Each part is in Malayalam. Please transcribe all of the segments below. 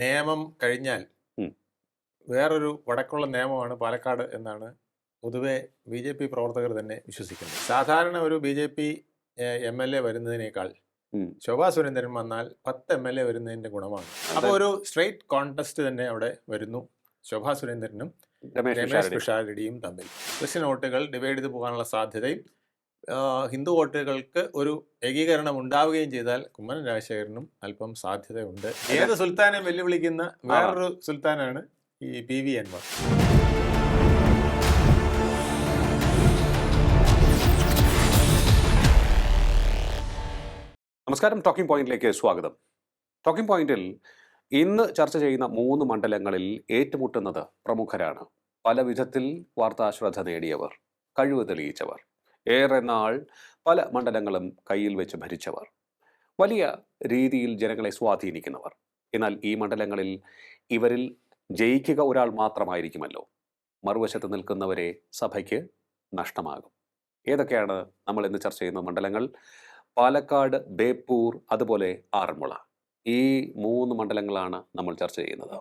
നിയമം കഴിഞ്ഞാൽ ഉം. വേറൊരു വടക്കുള്ള നിയമമാണ് പാലക്കാട് എന്നാണ് പൊതുവെ ബി ജെ പി പ്രവർത്തകർ തന്നെ വിശ്വസിക്കുന്നത്. സാധാരണ ഒരു B J P M L A വരുന്നതിനേക്കാൾ ഉം. ശോഭാ സുരേന്ദ്രൻ വന്നാൽ 10 എം എൽ എ വരുന്നതിൻ്റെ ഗുണമാണ്. അപ്പോൾ ഒരു സ്ട്രെയിറ്റ് കോൺടെസ്റ്റ് തന്നെ അവിടെ വരുന്നു. ശോഭാ സുരേന്ദ്രനും രമേശ് രമേശ് പിഷാരടി. പിഷാരടിയും തമ്മിൽ ക്രിസ്ത്യൻ വോട്ടുകൾ ഡിവൈഡ് ചെയ്ത് പോകാനുള്ള സാധ്യതയും ഹിന്ദു വോട്ടുകൾക്ക് ഒരു ഏകീകരണം ഉണ്ടാവുകയും ചെയ്താൽ കുമ്മനം രാജശേഖരനും അല്പം സാധ്യതയുണ്ട്. ഏത് സുൽത്താനെ വെല്ലുവിളിക്കുന്ന വേറൊരു സുൽത്താനാണ് ഈ PV അൻവർ. നമസ്കാരം, ടോക്കിംഗ് പോയിന്റിലേക്ക് സ്വാഗതം. ടോക്കിംഗ് പോയിന്റിൽ ഇന്ന് ചർച്ച ചെയ്യുന്ന 3 മണ്ഡലങ്ങളിൽ ഏറ്റുമുട്ടുന്നത് പ്രമുഖരാണ്. പല വിധത്തിൽ വാർത്താ ശ്രദ്ധ നേടിയവർ, കഴിവ് തെളിയിച്ചവർ, ഏറെ നാൾ പല മണ്ഡലങ്ങളും കയ്യിൽ വെച്ച് ഭരിച്ചവർ, വലിയ രീതിയിൽ ജനങ്ങളെ സ്വാധീനിക്കുന്നവർ. എന്നാൽ ഈ മണ്ഡലങ്ങളിൽ ഇവരിൽ ജയിക്കുക ഒരാൾ മാത്രമായിരിക്കുമല്ലോ. മറുവശത്ത് നിൽക്കുന്നവരെ സഭയ്ക്ക് നഷ്ടമാകും. ഏതൊക്കെയാണ് നമ്മൾ ഇന്ന് ചർച്ച ചെയ്യുന്ന മണ്ഡലങ്ങൾ? പാലക്കാട്, ബേപ്പൂർ, അതുപോലെ ആറന്മുള. ഈ 3 മണ്ഡലങ്ങളാണ് നമ്മൾ ചർച്ച ചെയ്യുന്നത്.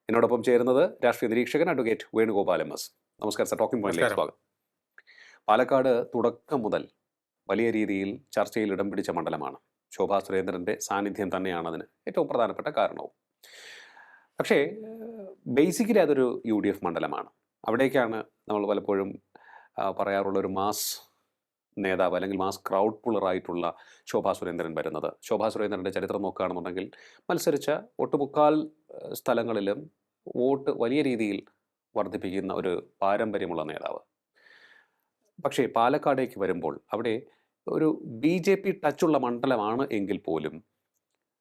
എന്നോടൊപ്പം ചേരുന്നത് രാഷ്ട്രീയ നിരീക്ഷകൻ അഡ്വക്കേറ്റ് വേണുഗോപാൽ MS. നമസ്കാരം സർ, ടോക്കിംഗ് പോയിന്റിലേക്ക് സ്വാഗതം. പാലക്കാട് തുടക്കം മുതൽ വലിയ രീതിയിൽ ചർച്ചയിൽ ഇടം പിടിച്ച മണ്ഡലമാണ്. ശോഭാ സുരേന്ദ്രൻ്റെ സാന്നിധ്യം തന്നെയാണ് അതിന് ഏറ്റവും പ്രധാനപ്പെട്ട കാരണവും. പക്ഷേ ബേസിക്കലി അതൊരു UDF മണ്ഡലമാണ്. അവിടേക്കാണ് നമ്മൾ പലപ്പോഴും പറയാറുള്ള ഒരു മാസ് നേതാവ് അല്ലെങ്കിൽ മാസ് ക്രൗഡ് പുള്ളറായിട്ടുള്ള ശോഭാ സുരേന്ദ്രൻ വരുന്നത്. ശോഭാ സുരേന്ദ്രൻ്റെ ചരിത്രം നോക്കുകയാണെന്നുണ്ടെങ്കിൽ മത്സരിച്ച ഒട്ടുമുക്കാൽ സ്ഥലങ്ങളിലും വോട്ട് വലിയ രീതിയിൽ വർദ്ധിപ്പിക്കുന്ന ഒരു പാരമ്പര്യമുള്ള നേതാവ്. പക്ഷേ പാലക്കാടേക്ക് വരുമ്പോൾ അവിടെ ഒരു BJP ടച്ചുള്ള മണ്ഡലമാണ് എങ്കിൽ പോലും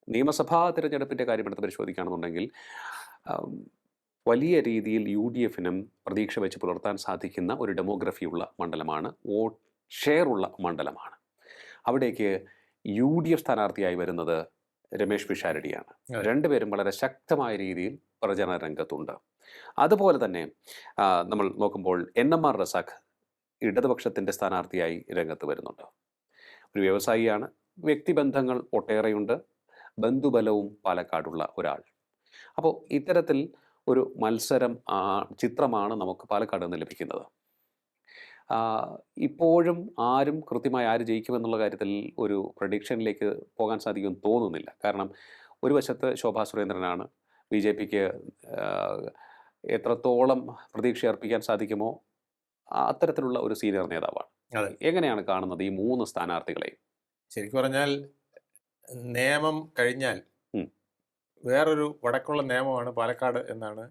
നിയമസഭാ തിരഞ്ഞെടുപ്പിൻ്റെ കാര്യമെടുത്ത് പരിശോധിക്കുകയാണെന്നുണ്ടെങ്കിൽ വലിയ രീതിയിൽ UDFനും പ്രതീക്ഷ വെച്ച് പുലർത്താൻ സാധിക്കുന്ന ഒരു ഡെമോഗ്രഫിയുള്ള മണ്ഡലമാണ്, വോട്ട് ഷെയർ ഉള്ള മണ്ഡലമാണ്. അവിടേക്ക് UDF സ്ഥാനാർത്ഥിയായി വരുന്നത് രമേശ് പിഷാരടിയാണ്. രണ്ടുപേരും വളരെ ശക്തമായ രീതിയിൽ പ്രചരണ രംഗത്തുണ്ട്. അതുപോലെ തന്നെ നമ്മൾ നോക്കുമ്പോൾ NMR റസാഖ് ഇടതുപക്ഷത്തിൻ്റെ സ്ഥാനാർത്ഥിയായി രംഗത്ത് വരുന്നുണ്ട്. ഒരു വ്യവസായിയാണ്, വ്യക്തിബന്ധങ്ങൾ ഒട്ടേറെയുണ്ട്, ബന്ധുബലവും പാലക്കാടുള്ള ഒരാൾ. അപ്പോൾ ഇത്തരത്തിൽ ഒരു മത്സരം ചിത്രമാണ് നമുക്ക് പാലക്കാട് നിന്ന് ലഭിക്കുന്നത്. ഇപ്പോഴും ആരും കൃത്യമായി ആര് ജയിക്കുമെന്നുള്ള കാര്യത്തിൽ ഒരു പ്രഡിക്ഷനിലേക്ക് പോകാൻ സാധിക്കുമെന്ന് തോന്നുന്നില്ല. കാരണം ഒരു വശത്ത് ശോഭാ സുരേന്ദ്രനാണ്. BJPക്ക് എത്രത്തോളം പ്രതീക്ഷ അർപ്പിക്കാൻ സാധിക്കുമോ അത്തരത്തിലുള്ള ഒരു സീനിയർ നേതാവാണ്. എങ്ങനെയാണ് കാണുന്നത് ഈ 3 സ്ഥാനാർത്ഥികളെയും? ശരിക്കും പറഞ്ഞാൽ നിയമം കഴിഞ്ഞാൽ വേറൊരു വടക്കുള്ള നിയമമാണ് പാലക്കാട് എന്നാണ്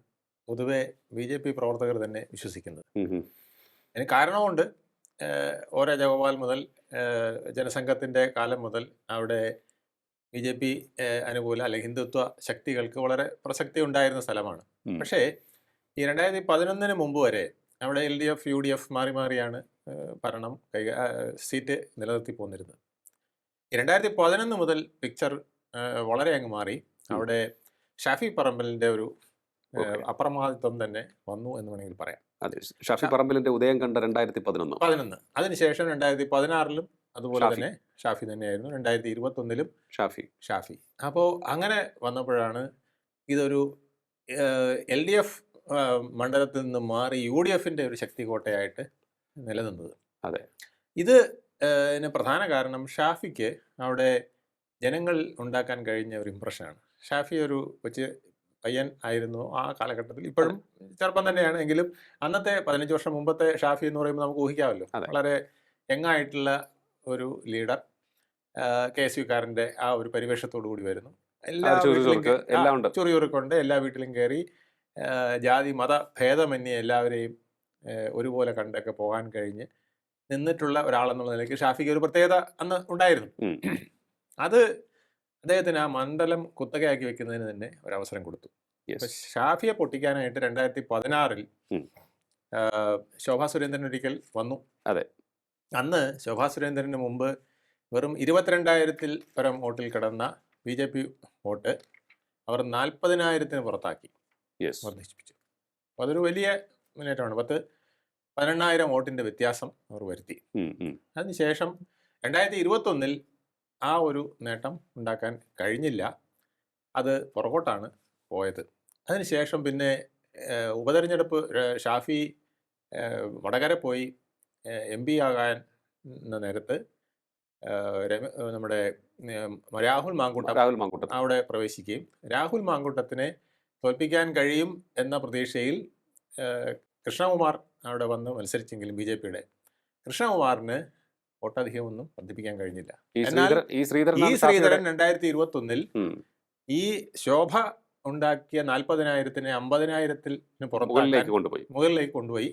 പൊതുവെ BJP പ്രവർത്തകർ തന്നെ വിശ്വസിക്കുന്നത്. അതിന് കാരണമുണ്ട്. O. രാജഗോപാൽ മുതൽ ജനസംഘത്തിൻ്റെ കാലം മുതൽ അവിടെ BJP അനുകൂല അല്ലെങ്കിൽ ഹിന്ദുത്വ ശക്തികൾക്ക് വളരെ പ്രസക്തി ഉണ്ടായിരുന്ന സ്ഥലമാണ്. പക്ഷേ ഈ 2011 മുമ്പ് വരെ അവിടെ LDF UDF മാറി മാറിയാണ് ഭരണം സീറ്റ് നിലനിർത്തി പോന്നിരുന്നത്. 2011 മുതൽ പിക്ചർ വളരെ അങ്ങ് മാറി. അവിടെ ഷാഫി പറമ്പലിൻ്റെ ഒരു അപ്രമാദിത്വം തന്നെ വന്നു എന്ന് വേണമെങ്കിൽ പറയാം. അതെ, ഷാഫി പറമ്പലിൻ്റെ ഉദയം കണ്ട 2011. അതിനുശേഷം 2016 അതുപോലെ തന്നെ ഷാഫി തന്നെയായിരുന്നു. 2021 ഷാഫി. അപ്പോൾ അങ്ങനെ വന്നപ്പോഴാണ് ഇതൊരു LDF മണ്ഡലത്തിൽ നിന്ന് മാറി UDFൻ്റെ ഒരു ശക്തി കോട്ടയായിട്ട് നിലനിന്നത്. അതെ, ഇതിന് പ്രധാന കാരണം ഷാഫിക്ക് അവിടെ ജനങ്ങൾ ഉണ്ടാക്കാൻ കഴിഞ്ഞ ഒരു ഇംപ്രഷനാണ്. ഷാഫി ഒരു കൊച്ചു പയ്യൻ ആയിരുന്നു ആ കാലഘട്ടത്തിൽ. ഇപ്പോഴും ചെറുപ്പം തന്നെയാണ്, എങ്കിലും അന്നത്തെ 15 വർഷം മുമ്പത്തെ ഷാഫി എന്ന് പറയുമ്പോൾ നമുക്ക് ഊഹിക്കാമല്ലോ. വളരെ യങ്ങായിട്ടുള്ള ഒരു ലീഡർ, KSUക്കാരൻ്റെ ആ ഒരു പരിവേഷത്തോടു കൂടി വരുന്നു. എല്ലാ ചൊറിയുറുക്കുണ്ട്, എല്ലാ വീട്ടിലും കയറി ജാതി മത ഭേദമന്യേ എല്ലാവരെയും ഒരുപോലെ കണ്ടൊക്കെ പോകാൻ കഴിഞ്ഞ് നിന്നിട്ടുള്ള ഒരാളെന്നുള്ള നിലയ്ക്ക് ഷാഫിക്ക് ഒരു പ്രത്യേകത അന്ന് ഉണ്ടായിരുന്നു. അത് അദ്ദേഹത്തിന് ആ മണ്ഡലം കുത്തകയാക്കി വെക്കുന്നതിന് തന്നെ ഒരവസരം കൊടുത്തു. ഷാഫിയെ പൊട്ടിക്കാനായിട്ട് 2016 ശോഭാ സുരേന്ദ്രൻ ഒരിക്കൽ വന്നു. അന്ന് ശോഭാ സുരേന്ദ്രന് മുമ്പ് വെറും 22,000 പരം വോട്ടിൽ കിടന്ന BJP വോട്ട് അവർ 40,000 പുറത്താക്കി വർദ്ധിപ്പിച്ചു. അപ്പോൾ അതൊരു വലിയ മുന്നേറ്റമാണ്. 18,000 വോട്ടിൻ്റെ വ്യത്യാസം അവർ വരുത്തി. അതിനുശേഷം 2021 ആ ഒരു നേട്ടം ഉണ്ടാക്കാൻ കഴിഞ്ഞില്ല. അത് പുറകോട്ടാണ് പോയത്. അതിനുശേഷം പിന്നെ ഉപതെരഞ്ഞെടുപ്പ് ഷാഫി വടകര പോയി MP ആകാൻ നേരത്ത് നമ്മുടെ രാഹുൽ മാങ്കൂട്ടം രാഹുൽ മാങ്കൂട്ടം അവിടെ പ്രവേശിക്കുകയും രാഹുൽ മാങ്കൂട്ടത്തിനെ തോൽപ്പിക്കാൻ കഴിയും എന്ന പ്രതീക്ഷയിൽ കൃഷ്ണകുമാർ അവിടെ വന്ന് മത്സരിച്ചെങ്കിലും BJPയുടെ കൃഷ്ണകുമാറിന് വോട്ടധികമൊന്നും വർദ്ധിപ്പിക്കാൻ കഴിഞ്ഞില്ല. എന്നാൽ ഈ ശ്രീധരൻ 2021 ഈ ശോഭ ഉണ്ടാക്കിയ 40,000-നെ 50,000-ന് പുറത്തേക്ക് മുകളിലേക്ക് കൊണ്ടുപോയി.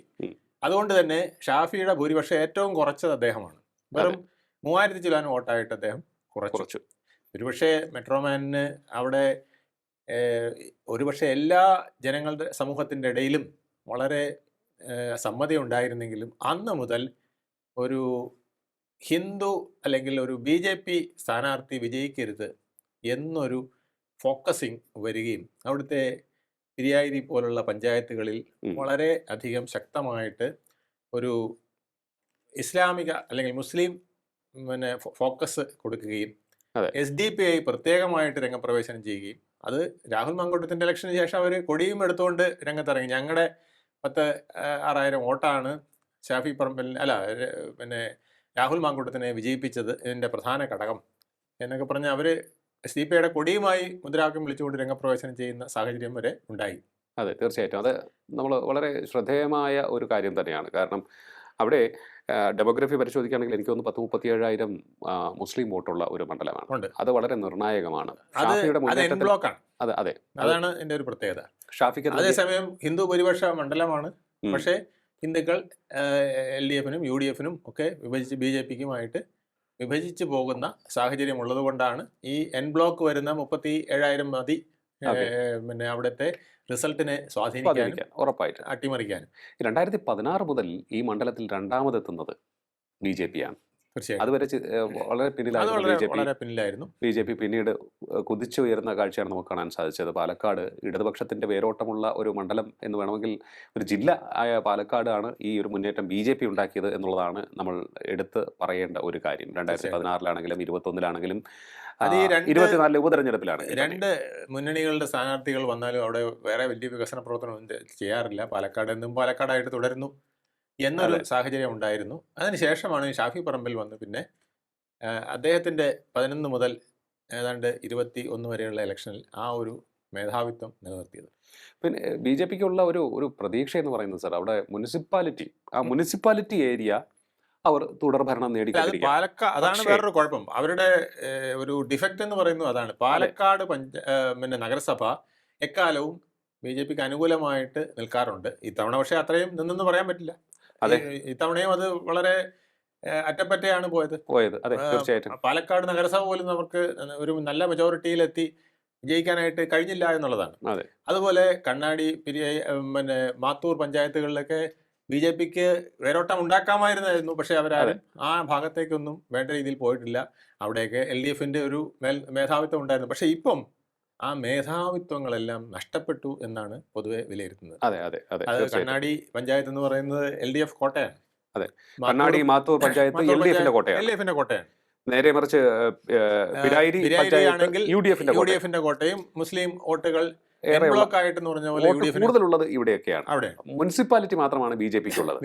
അതുകൊണ്ട് തന്നെ ഷാഫിയുടെ ഭൂരിപക്ഷം ഏറ്റവും കുറച്ചത് അദ്ദേഹമാണ്. വെറും 3000 ചില്ലാൻ വോട്ടായിട്ട് അദ്ദേഹം കുറച്ചു. ഒരുപക്ഷെ മെട്രോമാനിന് അവിടെ ഒരുപക്ഷെ എല്ലാ ജനങ്ങളുടെ സമൂഹത്തിൻ്റെ ഇടയിലും വളരെ സമ്മതി ഉണ്ടായിരുന്നെങ്കിലും അന്ന് മുതൽ ഒരു ഹിന്ദു അല്ലെങ്കിൽ ഒരു BJP സ്ഥാനാർത്ഥി വിജയിക്കരുത് എന്നൊരു ഫോക്കസിങ് വരികയും അവിടുത്തെ പിരിയായിരി പോലുള്ള പഞ്ചായത്തുകളിൽ വളരെ അധികം ശക്തമായിട്ട് ഒരു ഇസ്ലാമിക അല്ലെങ്കിൽ മുസ്ലിം ഫോക്കസ് കൊടുക്കുകയും SDPI പ്രത്യേകമായിട്ട് രംഗപ്രവേശനം ചെയ്യുകയും അത് രാഹുൽ മാങ്കൂട്ടത്തിൻ്റെ ഇലക്ഷന് ശേഷം അവർ കൊടിയും എടുത്തുകൊണ്ട് രംഗത്തിറങ്ങി. ഞങ്ങളുടെ 6,000 വോട്ടാണ് ഷാഫി പറമ്പിൽ രാഹുൽ മാങ്കൂട്ടത്തിനെ വിജയിപ്പിച്ചത് ഇതിൻ്റെ പ്രധാന ഘടകം എന്നൊക്കെ പറഞ്ഞ് അവർ SDPIയുടെ കൊടിയുമായി മുദ്രാവാക്യം വിളിച്ചുകൊണ്ട് രംഗപ്രവേശനം ചെയ്യുന്ന സാഹചര്യം വരെ ഉണ്ടായി. അതെ, തീർച്ചയായിട്ടും അത് നമ്മൾ വളരെ ശ്രദ്ധേയമായ ഒരു കാര്യം തന്നെയാണ്. കാരണം അവിടെ ഡെമോഗ്രഫി പരിശോധിക്കുകയാണെങ്കിൽ എനിക്ക് തോന്നുന്നു 10,37,000 മുസ്ലിം വോട്ടുള്ള ഒരു മണ്ഡലമാണ്. അത് വളരെ നിർണായകമാണ്. അതാണ് എൻ്റെ ഒരു പ്രത്യേകത. ഷാഫിക്ക് അതേസമയം ഹിന്ദു ഭൂരിപക്ഷ മണ്ഡലമാണ്. പക്ഷേ ഹിന്ദുക്കൾ LDF-നും UDF-നും ഒക്കെ BJPക്കുമായിട്ട് വിഭജിച്ച് പോകുന്ന സാഹചര്യം ഉള്ളത് കൊണ്ടാണ് ഈ N ബ്ലോക്ക് വരുന്ന 37,000 മതി അവിടുത്തെ റിസൾട്ടിനെ സ്വാധീനിക്കാനും ഉറപ്പായിട്ട് അട്ടിമറിക്കാനും. 2016 മുതൽ ഈ മണ്ഡലത്തിൽ രണ്ടാമതെത്തുന്നത് BJPയാണ്. അതുവരെ വളരെ പിന്നിലായിരുന്നു BJP. പിന്നീട് കുതിച്ചുയർന്ന കാഴ്ചയാണ് നമുക്ക് കാണാൻ സാധിച്ചത്. പാലക്കാട് ഇടതുപക്ഷത്തിന്റെ വേരോട്ടമുള്ള ഒരു മണ്ഡലം എന്ന് വേണമെങ്കിൽ ഒരു ജില്ല ആയ പാലക്കാടാണ് ഈ ഒരു മുന്നേറ്റം BJP ഉണ്ടാക്കിയത് എന്നുള്ളതാണ് നമ്മൾ എടുത്ത് പറയേണ്ട ഒരു കാര്യം. 2016-ലാണെങ്കിലും 2021-ലാണെങ്കിലും 2024 ഉപതെരഞ്ഞെടുപ്പിലാണ്. രണ്ട് മുന്നണികളുടെ സ്ഥാനാർത്ഥികൾ വന്നാലും അവിടെ വേറെ വലിയ വികസന പ്രവർത്തനം ചെയ്യാറില്ല. പാലക്കാട് എന്നും പാലക്കാടായിട്ട് തുടരുന്നു എന്നൊരു സാഹചര്യം ഉണ്ടായിരുന്നു. അതിനുശേഷമാണ് ഷാഫി പറമ്പിൽ വന്ന് പിന്നെ അദ്ദേഹത്തിൻ്റെ 11 മുതൽ ഏതാണ്ട് 21 വരെയുള്ള ഇലക്ഷനിൽ ആ ഒരു മേധാവിത്വം നിലനിർത്തിയത്. പിന്നെ BJPക്കുള്ള ഒരു പ്രതീക്ഷ എന്ന് പറയുന്നത് സാർ, അവിടെ മുനിസിപ്പാലിറ്റി ഏരിയ അവർ തുടർഭരണം നേടിക്കൊണ്ടിരിക്കുക. അതാണ് വേറൊരു കുഴപ്പം. അവരുടെ ഒരു ഡിഫക്റ്റ് എന്ന് പറയുന്നത് അതാണ്. പാലക്കാട് നഗരസഭ എക്കാലവും BJPക്ക് അനുകൂലമായിട്ട് നിൽക്കാറുണ്ട്. ഇത്തവണ പക്ഷേ അത്രയും നിന്നെന്ന് പറയാൻ പറ്റില്ല. ഇത്തവണയും അത് വളരെ അറ്റപ്പറ്റയാണ് പോയത്. തീർച്ചയായിട്ടും പാലക്കാട് നഗരസഭ പോലും നമുക്ക് ഒരു നല്ല മെജോറിറ്റിയിലെത്തി വിജയിക്കാനായിട്ട് കഴിഞ്ഞില്ല എന്നുള്ളതാണ്. അതുപോലെ കണ്ണാടി, മാത്തൂർ പഞ്ചായത്തുകളിലൊക്കെ BJPക്ക് വേരോട്ടം ഉണ്ടാക്കാമായിരുന്നായിരുന്നു. പക്ഷെ അവരാരും ആ ഭാഗത്തേക്കൊന്നും വേണ്ട രീതിയിൽ പോയിട്ടില്ല. അവിടെയൊക്കെ LDF-ന്റെ ഒരു മേധാവിത്വം ഉണ്ടായിരുന്നു. പക്ഷെ ഇപ്പം ആ മേധാവിത്വങ്ങളെല്ലാം നഷ്ടപ്പെട്ടു എന്നാണ് പൊതുവെ വിലയിരുത്തുന്നത്. അത് കണ്ണാടി പഞ്ചായത്ത് എന്ന് പറയുന്നത് LDF കോട്ടയാണ്. കണ്ണാടി മാത്തൂർ പഞ്ചായത്ത് LDF-ന്റെ കോട്ടയാണ്. നേരെ മറിച്ച് ആണെങ്കിൽ UDF-ന്റെ കോട്ടയും മുസ്ലിം വോട്ടുകൾ കൂടുതലുള്ളത് ഇവിടെയൊക്കെയാണ്. മുനിസിപ്പാലിറ്റി മാത്രമാണ് BJPക്കുള്ളത്.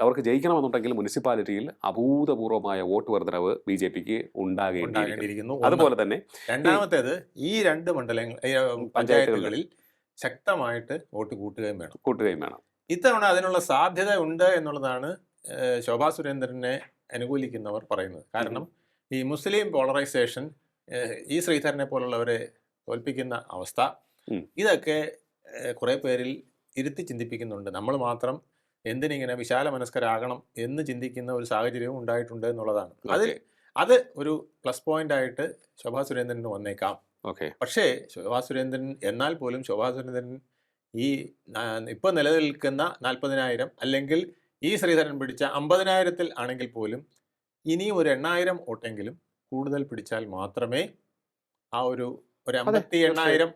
അവർക്ക് ജയിക്കണമെന്നുണ്ടെങ്കിൽ മുനിസിപ്പാലിറ്റിയിൽ അഭൂതപൂർവമായ വോട്ട് വർധനവ് BJPക്ക് ഉണ്ടാകേണ്ടിയിരിക്കുന്നു. അതുപോലെ തന്നെ രണ്ടാമത്തേത് ഈ രണ്ട് പഞ്ചായത്തുകളിൽ ശക്തമായിട്ട് വോട്ട് കൂട്ടുകയും വേണം. ഇത്തവണ അതിനുള്ള സാധ്യത ഉണ്ട് എന്നുള്ളതാണ് ശോഭാ സുരേന്ദ്രനെ അനുകൂലിക്കുന്നവർ പറയുന്നത്. കാരണം ഈ മുസ്ലിം പോളറൈസേഷൻ, ഈ ശ്രീധരനെ പോലുള്ളവരെ തോൽപ്പിക്കുന്ന അവസ്ഥ, ഇതൊക്കെ കുറെ പേരിൽ ഇരുത്തി ചിന്തിപ്പിക്കുന്നുണ്ട്. നമ്മൾ മാത്രം എന്തിനിങ്ങനെ വിശാല മനസ്കരാകണം എന്ന് ചിന്തിക്കുന്ന ഒരു സാഹചര്യവും ഉണ്ടായിട്ടുണ്ട് എന്നുള്ളതാണ്. അത് ഒരു പ്ലസ് പോയിന്റ് ആയിട്ട് ശോഭാ സുരേന്ദ്രന് വന്നേക്കാം. പക്ഷേ ശോഭാ സുരേന്ദ്രൻ എന്നാൽ പോലും ശോഭാ സുരേന്ദ്രൻ ഈ ഇപ്പോൾ നിലനിൽക്കുന്ന 40,000 അല്ലെങ്കിൽ ഈ ശ്രീധരൻ പിടിച്ച 50,000-ൽ ആണെങ്കിൽ പോലും ഇനിയും ഒരു 8,000 വോട്ടെങ്കിലും കൂടുതൽ പിടിച്ചാൽ മാത്രമേ ആ ഒരു 58,000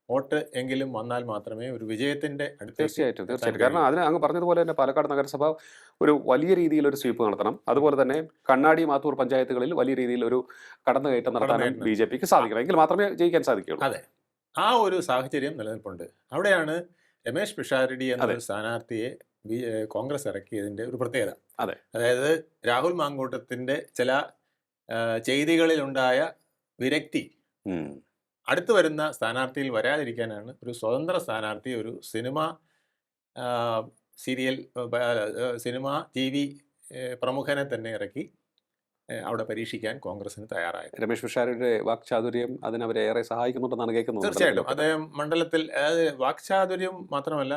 വോട്ട് എങ്കിലും വന്നാൽ മാത്രമേ ഒരു വിജയത്തിന്റെ അടുത്തേക്ക് തീർച്ചയായിട്ടും എത്താൻ തീർച്ചയായിട്ടും കാരണം കഴിയൂ. അതിന് അങ്ങ് പറഞ്ഞതുപോലെ തന്നെ പാലക്കാട് നഗരസഭ ഒരു വലിയ രീതിയിൽ ഒരു സ്വീപ്പ് നടത്തണം. അതുപോലെ തന്നെ കണ്ണാടി മാത്തൂർ പഞ്ചായത്തുകളിൽ വലിയ രീതിയിൽ ഒരു കടന്നുകയറ്റം നടത്താനും കടന്നുകയറ്റം. ബിജെപിക്ക് സാധിക്കണം. എങ്കിൽ മാത്രമേ ജയിക്കാൻ സാധിക്കുകയുള്ളൂ. അതെ, ആ ഒരു സാഹചര്യം നിലനിൽപ്പുണ്ട്. അവിടെയാണ് രമേശ് പിഷാരടി അതെ എന്നൊരു സ്ഥാനാർത്ഥിയെ കോൺഗ്രസ് ഇറക്കിയതിന്റെ ഒരു പ്രത്യേകത. അതെ അതായത് രാഹുൽ മാങ്കൂട്ടത്തിന്റെ ചില ചെയ്തികളിലുണ്ടായ വിരക്തി ഉം. അടുത്ത് വരുന്ന സ്ഥാനാർത്ഥിയിൽ വരാതിരിക്കാനാണ് ഒരു സ്വതന്ത്ര സ്ഥാനാർത്ഥി ഒരു സിനിമ ആ, സീരിയൽ സിനിമ ടി വി പ്രമുഖനെ തന്നെ ഇറക്കി അവിടെ പരീക്ഷിക്കാൻ കോൺഗ്രസിന് തയ്യാറായത്. രമേശ് പിഷാരടിയുടെ വാക്ചാതുര്യം അതിന് അവരെ ഏറെ സഹായിക്കുന്നുണ്ടെന്നാണ് കേൾക്കുന്നത്. തീർച്ചയായിട്ടും മണ്ഡലത്തിലൊക്കെ. അദ്ദേഹം മണ്ഡലത്തിൽ അതായത് വാക്ചാതുര്യം മാത്രമല്ല,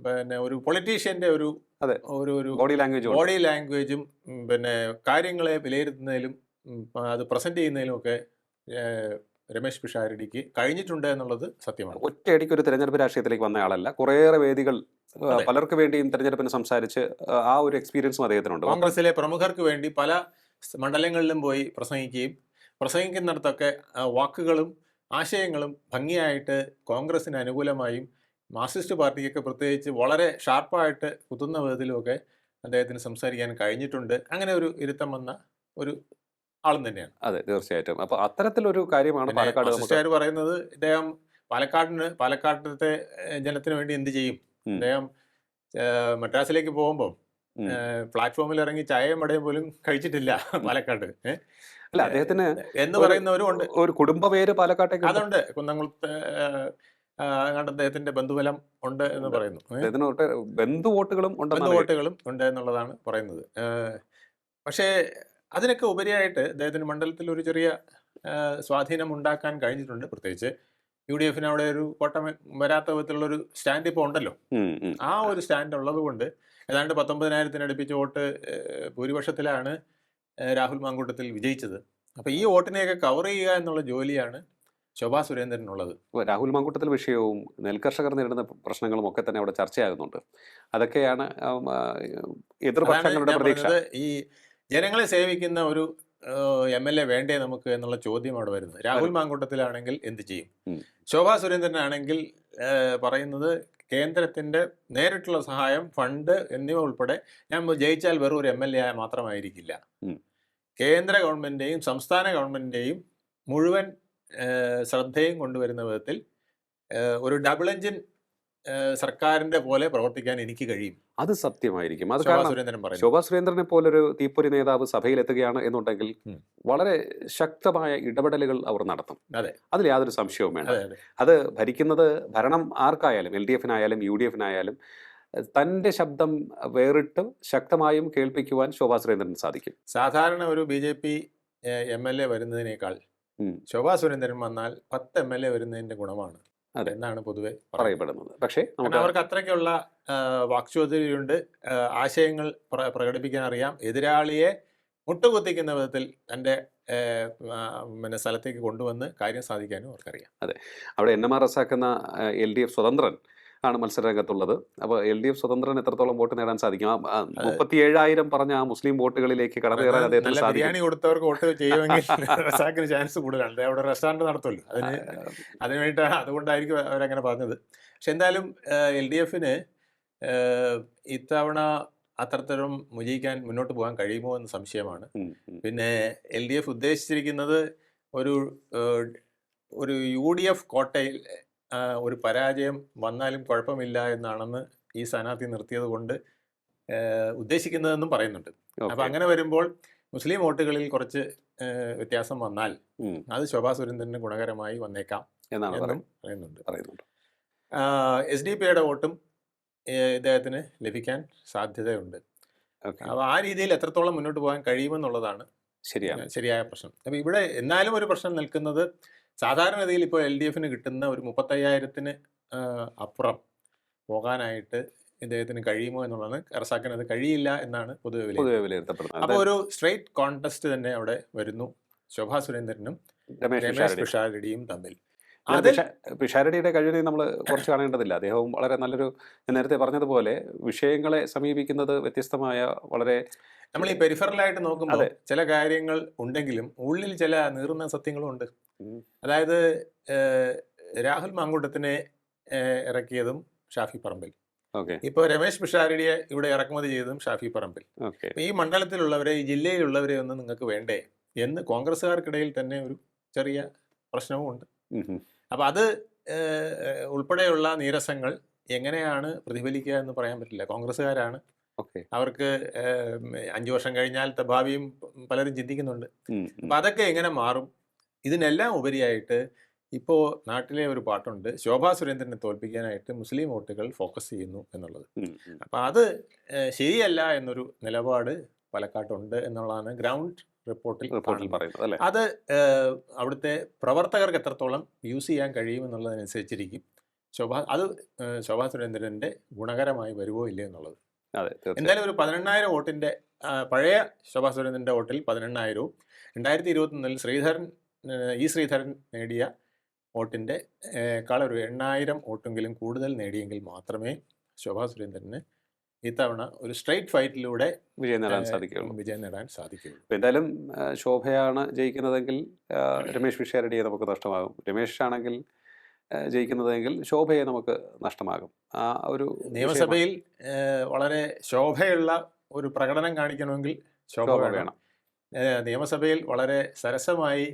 പിന്നെ ഒരു പൊളിറ്റീഷ്യന്റെ ഒരു അതെ ഒരു ഒരു ബോഡി ലാംഗ്വേജ് ബോഡി ലാംഗ്വേജും പിന്നെ കാര്യങ്ങളെ വിലയിരുത്തുന്നതിലും അത് പ്രസന്റ് ചെയ്യുന്നതിലും ഒക്കെ ഏഹ്, രമേശ് പിഷാരടിക്ക് കഴിഞ്ഞിട്ടുണ്ട് എന്നുള്ളത് സത്യമാണ്. ഒറ്റയടിക്ക് ഒരു തെരഞ്ഞെടുപ്പ് രാഷ്ട്രീയത്തിലേക്ക് വന്ന ആളല്ല. കുറേയേറെ വേദികൾ അതെ. പലർക്ക് വേണ്ടിയും തെരഞ്ഞെടുപ്പിന് സംസാരിച്ച് ആ ഒരു എക്സ്പീരിയൻസും അദ്ദേഹത്തിനുണ്ട്. കോൺഗ്രസിലെ പ്രമുഖർക്ക് വേണ്ടി പല മണ്ഡലങ്ങളിലും പോയി പ്രസംഗിക്കുകയും പ്രസംഗിക്കുന്നിടത്തൊക്കെ വാക്കുകളും ആശയങ്ങളും ഭംഗിയായിട്ട് കോൺഗ്രസിന് അനുകൂലമായും മാർക്സിസ്റ്റ് പാർട്ടിക്കൊക്കെ പ്രത്യേകിച്ച് വളരെ ഷാർപ്പായിട്ട് കുത്തുന്ന വിധത്തിലുമൊക്കെ അദ്ദേഹത്തിന് സംസാരിക്കാൻ കഴിഞ്ഞിട്ടുണ്ട്. അങ്ങനെ ഒരു ഇരുത്തം വന്ന ഒരു ആളും തന്നെയാണ്. അതെ തീർച്ചയായിട്ടും. അപ്പൊ അത്തരത്തിലൊരു കാര്യമാണ് പിന്നെ പാലക്കാട് നമുക്ക് മാർക്സിസ്റ്റുകാർ പറയുന്നത് ഇദ്ദേഹം പാലക്കാട്ടത്തെ ജനത്തിന് വേണ്ടി എന്ത് ചെയ്യും. ഉം. അദ്ദേഹം മദ്രാസിലേക്ക് പോകുമ്പോൾ ഉം. പ്ലാറ്റ്ഫോമിൽ ഇറങ്ങി ചായയും വടയും പോലും കഴിച്ചിട്ടില്ല പാലക്കാട്. അല്ല അദ്ദേഹത്തിന് എന്ന് ഒരു പറയുന്നവരും ഉണ്ട്. ഒരു കുടുംബ പേര് പാലക്കാട്ടേക്ക് ഉണ്ട്. അതുണ്ട്. കുന്നംകുളത്ത് അങ്ങാണ്ട് അദ്ദേഹത്തിന്റെ ബന്ധുബലം ഉണ്ട് എന്ന് ഉണ്ട്. പറയുന്നു. അദ്ദേഹത്തിന് ഒട്ടേറെ ബന്ധു വോട്ടുകളും ഉണ്ടെന്നാണ് ബന്ധു വോട്ടുകളും ഉണ്ട് എന്നുള്ളതാണ് പറയുന്നത്. പക്ഷേ അതിനൊക്കെ ഉപരിയായിട്ട് അദ്ദേഹത്തിന് മണ്ഡലത്തിൽ ഒരു ചെറിയ സ്വാധീനം ഉണ്ടാക്കാൻ കഴിഞ്ഞിട്ടുണ്ട്. പ്രത്യേകിച്ച് UDF അവിടെ ഒരു കോട്ടം വരാത്ത വിധത്തിലുള്ളൊരു സ്റ്റാൻഡ് ഇപ്പോൾ ഉണ്ടല്ലോ. ആ ഒരു സ്റ്റാൻഡ് ഉള്ളത് കൊണ്ട് ഏതാണ്ട് 19,000 അടുപ്പിച്ച് വോട്ട് ഭൂരിപക്ഷത്തിലാണ് രാഹുൽ മാങ്കൂട്ടത്തിൽ വിജയിച്ചത്. അപ്പോൾ ഈ വോട്ടിനെയൊക്കെ കവർ ചെയ്യുക എന്നുള്ള ജോലിയാണ് ശോഭാ സുരേന്ദ്രനുള്ളത്. രാഹുൽ മാങ്കൂട്ടത്തിൽ വിഷയവും നെൽകർഷകർ നേരിടുന്ന പ്രശ്നങ്ങളും ഒക്കെ തന്നെ അവിടെ ചർച്ചയാകുന്നുണ്ട്. അതൊക്കെയാണ് അതാണ് എതിർപക്ഷങ്ങളുടെ ഞാൻ പ്രതീക്ഷ. പറഞ്ഞത്. ഈ ജനങ്ങളെ സേവിക്കുന്ന ഒരു MLA വേണ്ടേ നമുക്ക് എന്നുള്ള ചോദ്യം അവിടെ വരുന്നത്. രാഹുൽ മാങ്കൂട്ടത്തിലാണെങ്കിൽ എന്ത് ചെയ്യും? ഉം. ശോഭാ സുരേന്ദ്രനാണെങ്കിൽ പറയുന്നത് കേന്ദ്രത്തിന്റെ നേരിട്ടുള്ള സഹായം, ഫണ്ട് എന്നിവ ഉൾപ്പെടെ ഞാൻ ജയിച്ചാൽ വെറും ഒരു MLA മാത്രമായിരിക്കില്ല. ഉം. കേന്ദ്ര ഗവൺമെന്റിന്റെയും സംസ്ഥാന ഗവൺമെന്റിന്റെയും മുഴുവൻ ശ്രദ്ധയും കൊണ്ടുവരുന്ന വിധത്തിൽ ഒരു ഡബിൾ എഞ്ചിൻ സർക്കാരിന്റെ പോലെ പ്രവർത്തിക്കാൻ എനിക്ക് കഴിയും. അത് സത്യമായിരിക്കും. അത് ശോഭാ കാരണം സുരേന്ദ്രൻ പറയുന്നു. ശോഭാ സുരേന്ദ്രനെ പോലൊരു തീപ്പൊരി നേതാവ് സഭയിലെത്തുകയാണ് എന്നുണ്ടെങ്കിൽ ഉം. വളരെ ശക്തമായ ഇടപെടലുകൾ അവർ നടത്തും. അതെ അതിൽ യാതൊരു സംശയവും വേണ്ട. അതെ അതെ അത് ഭരിക്കുന്നത് ഭരണം ആർക്കായാലും LDFനായാലും UDFനായാലും തൻ്റെ ശബ്ദം വേറിട്ട് ശക്തമായും കേൾപ്പിക്കുവാൻ ശോഭാ സുരേന്ദ്രന് സാധിക്കും. സാധാരണ ഒരു BJP MLA വരുന്നതിനേക്കാൾ ഉം. ശോഭാ സുരേന്ദ്രൻ വന്നാൽ 10 MLA വരുന്നതിന്റെ ഗുണമാണ് അതെ. എന്നാണ് പൊതുവെ പറയുന്നത്. പറയപ്പെടുന്നത്. പക്ഷേ കാരണം നമുക്ക് അവർക്ക് അത്രയ്ക്കുള്ള വാക്ചാതുര്യമുണ്ട്. ആശയങ്ങൾ പ്രകടിപ്പിക്കാൻ അറിയാം. എതിരാളിയെ മുട്ടുകുത്തിക്കുന്ന വിധത്തിൽ തൻ്റെ പിന്നെ സ്ഥലത്തേക്ക് കൊണ്ടുവന്ന് കാര്യം സാധിക്കാനും അവർക്കറിയാം. അവിടെ NMR റസാഖ് എന്ന LDF സ്വതന്ത്രൻ ആണ് മത്സരരംഗത്തുള്ളത്. അപ്പോൾ LDF സ്വതന്ത്രൻ എത്രത്തോളം വോട്ട് നേടാൻ സാധിക്കും? 37,000 പറഞ്ഞ ആ മുസ്ലിം വോട്ടുകളിലേക്ക് കടന്നു കയറാൻ അദ്ദേഹത്തിന് നല്ല സാധിക്കും. ബിരിയാണി കൊടുത്തവർക്ക് വോട്ട് ചെയ്യുമെങ്കിൽ റസാഖിന് ചാൻസ് കൂടുതലാണ്. അവിടെ റെസ്റ്റോറൻറ്റ് നടത്തുമല്ലോ. അതിന് വേണ്ടിയിട്ട് അതുകൊണ്ടായിരിക്കും അവരങ്ങനെ പറഞ്ഞത്. പക്ഷെ എന്തായാലും LDFന് ഇത്തവണ അത്രത്തരം വിജയിക്കാൻ മുന്നോട്ട് പോകാൻ കഴിയുമോ എന്ന് സംശയമാണ്. പിന്നെ LDF ഉദ്ദേശിച്ചിരിക്കുന്നത് ഒരു ഒരു UDF കോട്ടയിൽ ഒരു പരാജയം വന്നാലും കുഴപ്പമില്ല എന്നാണെന്ന് ഈ സ്ഥാനാർത്ഥി നിർത്തിയത് കൊണ്ട് ഉദ്ദേശിക്കുന്നതെന്നും പറയുന്നുണ്ട്. അപ്പം അങ്ങനെ വരുമ്പോൾ മുസ്ലിം വോട്ടുകളിൽ കുറച്ച് വ്യത്യാസം വന്നാൽ അത് ശോഭാ സുരേന്ദ്രന് ഗുണകരമായി വന്നേക്കാം എന്നാണ് എന്നും പറയുന്നുണ്ട്. പറയുന്നുണ്ട്. SDP വോട്ടും ഇദ്ദേഹത്തിന് ലഭിക്കാൻ സാധ്യതയുണ്ട്. അപ്പോൾ ആ രീതിയിൽ എത്രത്തോളം മുന്നോട്ട് പോകാൻ കഴിയുമെന്നുള്ളതാണ് ശരിയാണ്. ശരിയായ പ്രശ്നം. അപ്പോൾ ഇവിടെ എന്നാലും ഒരു പ്രശ്നം നിൽക്കുന്നത് സാധാരണഗതിയിൽ ഇപ്പോൾ LDFന് കിട്ടുന്ന ഒരു 35,000 അപ്പുറം പോകാനായിട്ട് ഇദ്ദേഹത്തിന് കഴിയുമോ എന്നുള്ളതാണ്. റസാഖിന് അത് കഴിയില്ല എന്നാണ് പൊതുവെ വിലയിരുത്തപ്പെടുന്നത്. അപ്പോൾ ഒരു സ്ട്രെയിറ്റ് കോൺടെസ്റ്റ് തന്നെ അവിടെ വരുന്നു ശോഭാ സുരേന്ദ്രനും രമേശ് പിഷാരടിയും തമ്മിൽ. പിഷാരടിയുടെ കഴിവിനെ നമ്മൾ കുറച്ച് കാണേണ്ടതില്ല. അദ്ദേഹവും വളരെ നല്ലൊരു, നേരത്തെ പറഞ്ഞതുപോലെ വിഷയങ്ങളെ സമീപിക്കുന്നത് വ്യത്യസ്തമായ വളരെ നമ്മൾ ഈ പെരിഫറലായിട്ട് നോക്കുമ്പോൾ ചില കാര്യങ്ങൾ ഉണ്ടെങ്കിലും ഉള്ളിൽ ചില നീറുന്ന സത്യങ്ങളും ഉണ്ട്. അതായത് രാഹുൽ മാങ്കൂട്ടത്തിനെ ഇറക്കിയതും ഷാഫി പറമ്പിൽ. ഓക്കെ ഇപ്പോൾ രമേശ് പിഷാരടിയെ ഇവിടെ ഇറക്കുമതി ചെയ്തതും ഷാഫി പറമ്പിൽ. ഓക്കെ ഈ മണ്ഡലത്തിലുള്ളവരെ, ഈ ജില്ലയിലുള്ളവരെ ഒന്നും നിങ്ങൾക്ക് വേണ്ടേ എന്ന് കോൺഗ്രസ്സുകാർക്കിടയിൽ തന്നെ ഒരു ചെറിയ പ്രശ്നവും ഉണ്ട്. അപ്പം അത് ഉൾപ്പെടെയുള്ള നീരസങ്ങൾ എങ്ങനെയാണ് പ്രതിഫലിക്കുക എന്ന് പറയാൻ പറ്റില്ല. കോൺഗ്രസ്സുകാരാണ്, ഓക്കെ അവർക്ക് 5 വർഷം കഴിഞ്ഞാലത്തെ ഭാവിയും പലരും ചിന്തിക്കുന്നുണ്ട്. അപ്പം അതൊക്കെ എങ്ങനെ മാറും? ഇതിനെല്ലാം ഉപരിയായിട്ട് ഇപ്പോൾ നാട്ടിലെ ഒരു പാട്ടുണ്ട്, ശോഭാ സുരേന്ദ്രനെ തോൽപ്പിക്കാനായിട്ട് മുസ്ലിം വോട്ടുകൾ ഫോക്കസ് ചെയ്യുന്നു എന്നുള്ളത്. അപ്പം അത് ശരിയല്ല എന്നൊരു നിലപാട് പാലക്കാട്ടുണ്ട് എന്നുള്ളതാണ് ഗ്രൗണ്ട് റിപ്പോർട്ടിൽ പറയുന്നത് അല്ലേ? അത് അവിടുത്തെ പ്രവർത്തകർക്ക് എത്രത്തോളം യൂസ് ചെയ്യാൻ കഴിയുമെന്നുള്ളതനുസരിച്ചിരിക്കും ശോഭാ സുരേന്ദ്രൻ്റെ ഗുണകരമായി വരുമോ ഇല്ലയോ എന്നുള്ളത്. എന്തായാലും ഒരു 18,000 വോട്ടിൻ്റെ പഴയ ശോഭാ സുരേന്ദ്രൻ്റെ വോട്ടിൽ 18,000-ഉം 2021 ശ്രീധരൻ നേടിയ വോട്ടിൻ്റെ ഒരു 8,000 വോട്ടെങ്കിലും കൂടുതൽ നേടിയെങ്കിൽ മാത്രമേ ശോഭാ സുരേന്ദ്രന് ഇത്തവണ ഒരു സ്ട്രൈറ്റ് ഫൈറ്റിലൂടെ വിജയം നേടാൻ സാധിക്കുകയുള്ളൂ. എന്തായാലും ശോഭയാണ് ജയിക്കുന്നതെങ്കിൽ രമേശ് പിഷാരടിയെ നമുക്ക് നഷ്ടമാകും. രമേശ് ആണെങ്കിൽ ജയിക്കുന്നതെങ്കിൽ ശോഭയെ നമുക്ക് നഷ്ടമാകും. ആ ഒരു നിയമസഭയിൽ വളരെ ശോഭയുള്ള ഒരു പ്രകടനം കാണിക്കണമെങ്കിൽ ശോഭ വേണം. നിയമസഭയിൽ വളരെ സരസമായി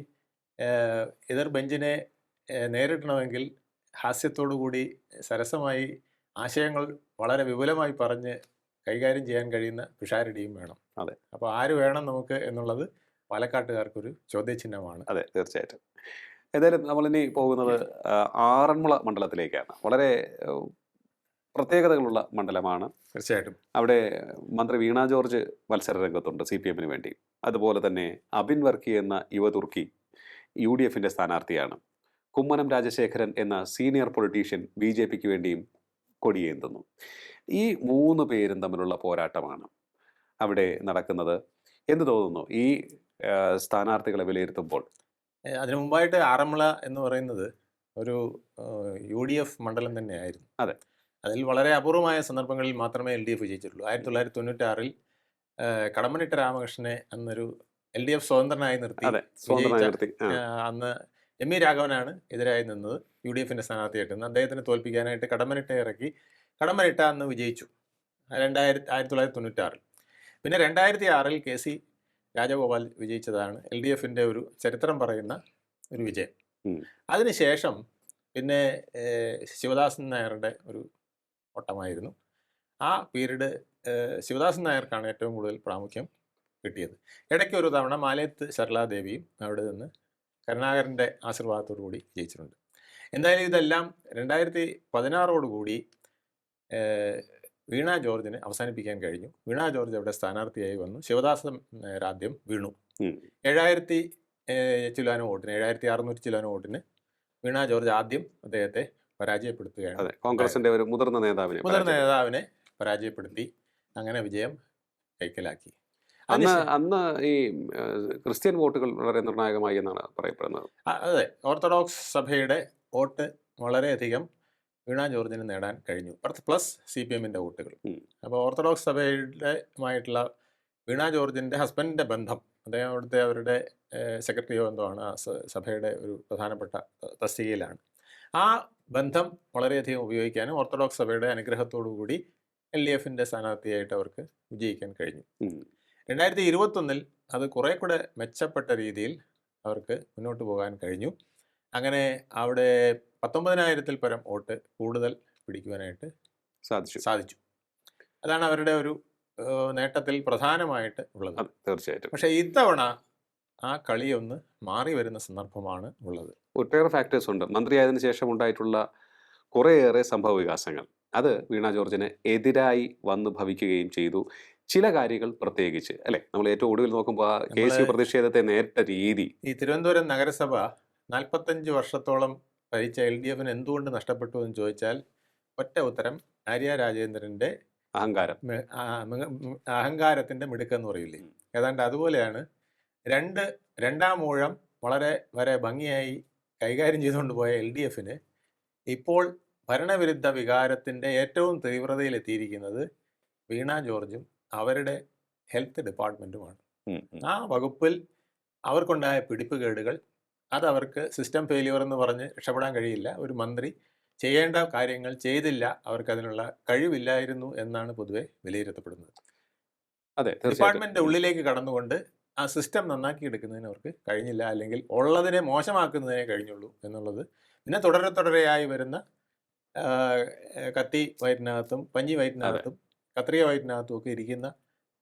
എതിർ ബെഞ്ചിനെ നേരിടണമെങ്കിൽ ഹാസ്യത്തോടുകൂടി സരസമായി ആശയങ്ങൾ വളരെ വിപുലമായി പറഞ്ഞ് കൈകാര്യം ചെയ്യാൻ കഴിയുന്ന പിഷാരടിയും വേണം. അതെ. അപ്പോൾ ആര് വേണം നമുക്ക് എന്നുള്ളത് പാലക്കാട്ടുകാർക്കൊരു ചോദ്യചിഹ്നമാണ്. അതെ, തീർച്ചയായിട്ടും. ഏതായാലും നമ്മളിനി പോകുന്നത് ആറന്മുള മണ്ഡലത്തിലേക്കാണ്. വളരെ പ്രത്യേകതകളുള്ള മണ്ഡലമാണ്. തീർച്ചയായിട്ടും. അവിടെ മന്ത്രി വീണ ജോർജ് മത്സര രംഗത്തുണ്ട് CPM വേണ്ടി. അതുപോലെ തന്നെ അബിൻ വർക്കി എന്ന യുവതുർക്കി UDF സ്ഥാനാർത്ഥിയാണ്. കുമ്മനം രാജശേഖരൻ എന്ന സീനിയർ പൊളിറ്റീഷ്യൻ BJPക്ക് വേണ്ടിയും കൊടിയേന്തുന്നു. ഈ 3 പേരും തമ്മിലുള്ള പോരാട്ടമാണ് അവിടെ നടക്കുന്നത്. എന്ത് തോന്നുന്നു ഈ സ്ഥാനാർത്ഥികളെ വിലയിരുത്തുമ്പോൾ? അതിനു മുമ്പായിട്ട് ആറന്മുള എന്ന് പറയുന്നത് ഒരു UDF മണ്ഡലം തന്നെയായിരുന്നു. അതെ. അതിൽ വളരെ അപൂർവമായ സന്ദർഭങ്ങളിൽ മാത്രമേ LDF വിജയിച്ചിട്ടുള്ളൂ. 1996-ൽ കടമ്മനിട്ട രാമകൃഷ്ണനെ അന്നൊരു LDF സ്വതന്ത്രനായി നിർത്തി അന്ന് ME രാഘവനാണ് എതിരായി നിന്നത്. UDF സ്ഥാനാർത്ഥിയായിട്ട് നിന്ന് അദ്ദേഹത്തിനെ തോൽപ്പിക്കാനായിട്ട് കടമ്മനിട്ട ഇറക്കി. കടമ്മനിട്ട അന്ന് വിജയിച്ചു 1996-ൽ. പിന്നെ 2006-ൽ KC രാജഗോപാൽ വിജയിച്ചതാണ് LDF ഒരു ചരിത്രം പറയുന്ന ഒരു വിജയം. അതിനുശേഷം പിന്നെ ശിവദാസൻ നായരുടെ ഒരു ഓട്ടമായിരുന്നു. ആ പീരീഡ് ശിവദാസൻ നായർക്കാണ് ഏറ്റവും കൂടുതൽ പ്രാമുഖ്യം കിട്ടിയത്. ഇടയ്ക്ക് ഒരു തവണ മാലയത്ത് സരളാദേവിയും അവിടെ നിന്ന് കരുണാകരൻ്റെ ആശീർവാദത്തോടുകൂടി ജയിച്ചിട്ടുണ്ട്. എന്തായാലും ഇതെല്ലാം 2016-ഓടുകൂടി വീണ ജോർജിന് അവസാനിപ്പിക്കാൻ കഴിഞ്ഞു. വീണ ജോർജ് അവിടെ സ്ഥാനാർത്ഥിയായി വന്നു. ശിവദാസൻ നായർ ആദ്യം വീണു. 7,000 ചില്ലാനോ വോട്ടിന്, 7,600 ചില്ലാനോ വോട്ടിന് വീണ ജോർജ് ആദ്യം അദ്ദേഹത്തെ പരാജയപ്പെടുത്തുകയാണ്. കോൺഗ്രസിന്റെ ഒരു മുതിർന്ന നേതാവിനെ പരാജയപ്പെടുത്തി അങ്ങനെ വിജയം കൈക്കലാക്കി. അന്ന് ഈ ക്രിസ്ത്യൻ വോട്ടുകൾ വളരെ നിർണായകമായി എന്നാണ് പറയപ്പെടുന്നത്. അതെ, ഓർത്തഡോക്സ് സഭയുടെ വോട്ട് വളരെയധികം വീണ ജോർജിന് നേടാൻ കഴിഞ്ഞു, പ്ലസ് CPM വോട്ടുകൾ. അപ്പോൾ ഓർത്തഡോക്സ് സഭയുടെയുമായിട്ടുള്ള വീണ ജോർജിൻ്റെ ഹസ്ബൻഡിൻ്റെ ബന്ധം, അദ്ദേഹം അവിടുത്തെ അവരുടെ സെക്രട്ടറിയോ എന്തോ ആണ്, ആ സഭയുടെ ഒരു പ്രധാനപ്പെട്ട തസ്തികയിലാണ്. ആ ബന്ധം വളരെയധികം ഉപയോഗിക്കാനും ഓർത്തഡോക്സ് സഭയുടെ അനുഗ്രഹത്തോടു കൂടി LDF സ്ഥാനാർത്ഥിയായിട്ട് അവർക്ക് വിജയിക്കാൻ കഴിഞ്ഞു. 2021-ൽ അത് കുറെ കൂടെ മെച്ചപ്പെട്ട രീതിയിൽ അവർക്ക് മുന്നോട്ട് പോകാൻ കഴിഞ്ഞു. അങ്ങനെ അവിടെ 19,000-ൽ പരം വോട്ട് കൂടുതൽ പിടിക്കുവാനായിട്ട് സാധിച്ചു. അതാണ് അവരുടെ ഒരു നേട്ടത്തിൽ പ്രധാനമായിട്ട് ഉള്ളത്. തീർച്ചയായിട്ടും. പക്ഷേ ഇത്തവണ ആ കളി ഒന്ന് മാറി വരുന്ന സന്ദർഭമാണ് ഉള്ളത്. ഒട്ടേറെ ഫാക്ടേഴ്സ് ഉണ്ട്. മന്ത്രിയായതിനു ശേഷം ഉണ്ടായിട്ടുള്ള കുറേയേറെ സംഭവ വികാസങ്ങൾ അത് വീണ ജോർജിന് എതിരായി വന്നു ഭവിക്കുകയും ചെയ്തു. ചില കാര്യങ്ങൾ പ്രത്യേകിച്ച് അല്ലെ, നമ്മൾ ഏറ്റവും ഒടുവിൽ നോക്കുമ്പോൾ KSU പ്രതിഷേധത്തെ നേരിട്ട രീതി. ഈ തിരുവനന്തപുരം നഗരസഭ 45 വർഷത്തോളം ഭരിച്ച LDF എന്തുകൊണ്ട് നഷ്ടപ്പെട്ടു എന്ന് ചോദിച്ചാൽ ഒറ്റ ഉത്തരം, ആര്യ രാജേന്ദ്രൻ്റെ അഹങ്കാരത്തിൻ്റെ മിടുക്കെന്ന് പറയില്ലേ, ഏതാണ്ട് അതുപോലെയാണ്. രണ്ടാം ഊഴം വളരെ ഭംഗിയായി കൈകാര്യം ചെയ്തുകൊണ്ട് പോയ LDF ഇപ്പോൾ ഭരണവിരുദ്ധ വികാരത്തിൻ്റെ ഏറ്റവും തീവ്രതയിലെത്തിയിരിക്കുന്നത് വീണ ജോർജും അവരുടെ ഹെൽത്ത് ഡിപ്പാർട്ട്മെൻറ്റുമാണ്. ആ വകുപ്പിൽ അവർക്കുണ്ടായ പിടിപ്പുകേടുകൾ അത് അവർക്ക് സിസ്റ്റം ഫെയിലിയർ എന്ന് പറഞ്ഞ് രക്ഷപ്പെടാൻ കഴിയില്ല. ഒരു മന്ത്രി ചെയ്യേണ്ട കാര്യങ്ങൾ ചെയ്തില്ല, അവർക്ക് അതിനുള്ള കഴിവില്ലായിരുന്നു എന്നാണ് പൊതുവെ വിലയിരുത്തപ്പെടുന്നത്. അതെ, തീർച്ചയായിട്ടും. ഡിപ്പാർട്ട്മെന്റിന്റെ ഉള്ളിലേക്ക് കടന്നുകൊണ്ട് ആ സിസ്റ്റം നന്നാക്കി എടുക്കുന്നതിന് അവർക്ക് കഴിഞ്ഞില്ല, അല്ലെങ്കിൽ ഉള്ളതിനെ മോശമാക്കുന്നതിനെ കഴിഞ്ഞുള്ളൂ എന്നുള്ളത്. പിന്നെ തുടരെയായി വരുന്ന കത്തി വയറ്റിനകത്തും പഞ്ഞി വയറ്റിനകത്തും കത്രിക വയറ്റിനകത്തും ഒക്കെ ഇരിക്കുന്ന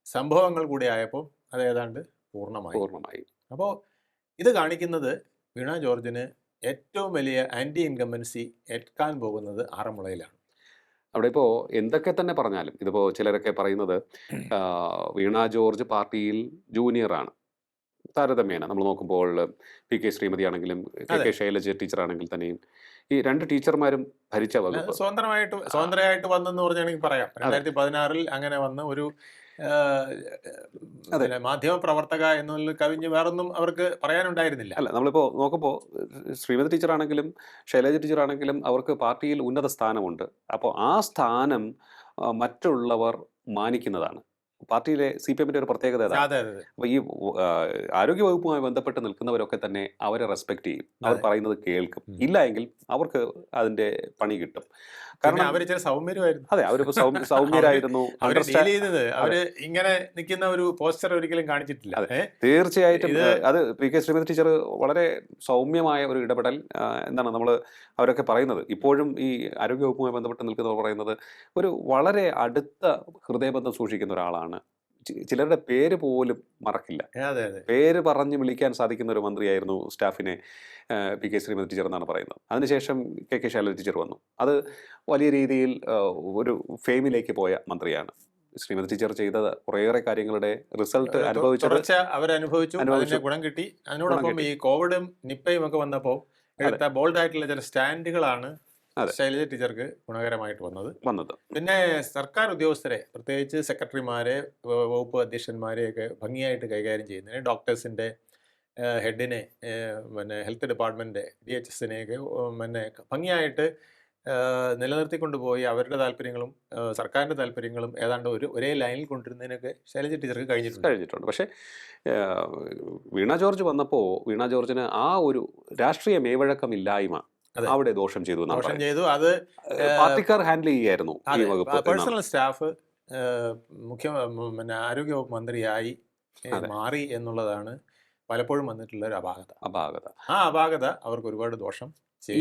സംഭവങ്ങൾ കൂടി ആയപ്പോൾ അത് ഏതാണ്ട് പൂർണ്ണമായി. അപ്പോൾ ഇത് കാണിക്കുന്നത് വീണ ജോർജിന് ഏറ്റവും വലിയ ആന്റി ഇൻകംബൻസി ഏൽക്കാൻ പോകുന്നത് ആറന്മുളയിലാണ്. അവിടെ ഇപ്പോൾ എന്തൊക്കെ തന്നെ പറഞ്ഞാലും ഇതിപ്പോൾ ചിലരൊക്കെ പറയുന്നത് വീണ ജോർജ് പാർട്ടിയിൽ ജൂനിയറാണ് താരതമ്യേന നമ്മൾ നോക്കുമ്പോൾ. പി.കെ. ശ്രീമതി ആണെങ്കിലും കെ ശൈലജ ടീച്ചർ ആണെങ്കിൽ തന്നെയും ഈ രണ്ട് ടീച്ചർമാരും ഭരിച്ച വകുപ്പ് സ്വതന്ത്രമായിട്ട് വന്നെന്ന് പറഞ്ഞാണെങ്കിൽ പറയാം. 2016 അങ്ങനെ വന്ന ഒരു മാധ്യമ പ്രവർത്തക എന്നുള്ള കവിഞ്ഞ് വേറൊന്നും അവർക്ക് പറയാനുണ്ടായിരുന്നില്ല. അല്ല, നമ്മളിപ്പോൾ നോക്കുമ്പോൾ ശ്രീമതി ടീച്ചർ ആണെങ്കിലും ശൈലജ ടീച്ചർ ആണെങ്കിലും അവർക്ക് പാർട്ടിയിൽ ഉന്നത സ്ഥാനമുണ്ട്. അപ്പോൾ ആ സ്ഥാനം മറ്റുള്ളവർ മാനിക്കുന്നതാണ്. പാർട്ടിയിലെ CPM-ന്റെ ഒരു പ്രത്യേകത അതാണ്. അപ്പോൾ ഈ ആരോഗ്യവകുപ്പുമായി ബന്ധപ്പെട്ട് നിൽക്കുന്നവരൊക്കെ തന്നെ അവരെ റെസ്പെക്ട് ചെയ്യും, അവർ പറയുന്നത് കേൾക്കും. ഇല്ല എങ്കിൽ അവർക്ക് അതിന്റെ പണി കിട്ടും. കാരണം അവർ സൗമ്യമായിരുന്നു. അതെ, അവരിപ്പോ സൗമ്യരായിരുന്നു. അവര് ഇങ്ങനെ നിൽക്കുന്ന ഒരു പോസ്റ്റർ ഒരിക്കലും കാണിച്ചിട്ടില്ല. തീർച്ചയായിട്ടും അത് പി.കെ. ശ്രീമതി ടീച്ചർ വളരെ സൗമ്യമായ ഒരു ഇടപെടൽ. എന്താണ് നമ്മൾ അവരൊക്കെ പറയുന്നത്, ഇപ്പോഴും ഈ ആരോഗ്യവകുപ്പുമായി ബന്ധപ്പെട്ട് നിൽക്കുന്നവർ പറയുന്നത് ഒരു വളരെ അടുത്ത ഹൃദയബന്ധം സൂക്ഷിക്കുന്ന ഒരാളാണ്. ചിലരുടെ പേര് പോലും മറക്കില്ല. പേര് പറഞ്ഞ് വിളിക്കാൻ സാധിക്കുന്ന ഒരു മന്ത്രിയായിരുന്നു സ്റ്റാഫിനെ പി.കെ. ശ്രീമതി ടീച്ചർ എന്നാണ് പറയുന്നത്. അതിനുശേഷം കെ ശൈലജ ടീച്ചർ വന്നു. അത് വലിയ രീതിയിൽ ഒരു ഫെയിമിലേക്ക് പോയ മന്ത്രിയാണ്. ശ്രീമതി ടീച്ചർ ചെയ്ത കുറേയേറെ കാര്യങ്ങളുടെ റിസൾട്ട് അനുഭവിച്ചു, ഗുണം കിട്ടി. അതിനോടൊപ്പം ഈ കോവിഡും നിപ്പയും ഒക്കെ വന്നപ്പോൾ എടുത്ത ബോൾഡ് ആയിട്ടുള്ള ചില സ്റ്റാൻഡുകളാണ് ശൈലജ ടീച്ചർക്ക് ഗുണകരമായിട്ട് വന്നത്. പിന്നെ സർക്കാർ ഉദ്യോഗസ്ഥരെ, പ്രത്യേകിച്ച് സെക്രട്ടറിമാരെ, വകുപ്പ് അധ്യക്ഷന്മാരെയൊക്കെ ഭംഗിയായിട്ട് കൈകാര്യം ചെയ്യുന്നതിന്, ഡോക്ടേഴ്സിന്റെ ഹെഡിനെ, പിന്നെ ഹെൽത്ത് ഡിപ്പാർട്ട്മെന്റ് DHSനെയൊക്കെ പിന്നെ ഭംഗിയായിട്ട് നിലനിർത്തിക്കൊണ്ടുപോയി അവരുടെ താല്പര്യങ്ങളും സർക്കാരിന്റെ താല്പര്യങ്ങളും ഏതാണ്ട് ഒരേ ലൈനിൽ കൊണ്ടുവരുന്നതിനൊക്കെ ശൈലജ ടീച്ചർക്ക് കഴിഞ്ഞിട്ടുണ്ട്. പക്ഷേ വീണ ജോർജ് വന്നപ്പോൾ വീണ ജോർജിന് ആ ഒരു രാഷ്ട്രീയ മേവഴക്കമില്ലായ്മ അവിടെ ദോഷം ചെയ്തു. അത് പാർട്ടിക്കാർ ഹാൻഡിൽ ചെയ്യായിരുന്നു ഈ വകുപ്പ്. പേഴ്സണൽ സ്റ്റാഫ് പിന്നെ ആരോഗ്യവകുപ്പ് മന്ത്രിയായി മാറി എന്നുള്ളതാണ് പലപ്പോഴും വന്നിട്ടുള്ള ഒരു അപാകത. ആ അപാകത അവർക്ക് ഒരുപാട് ദോഷം.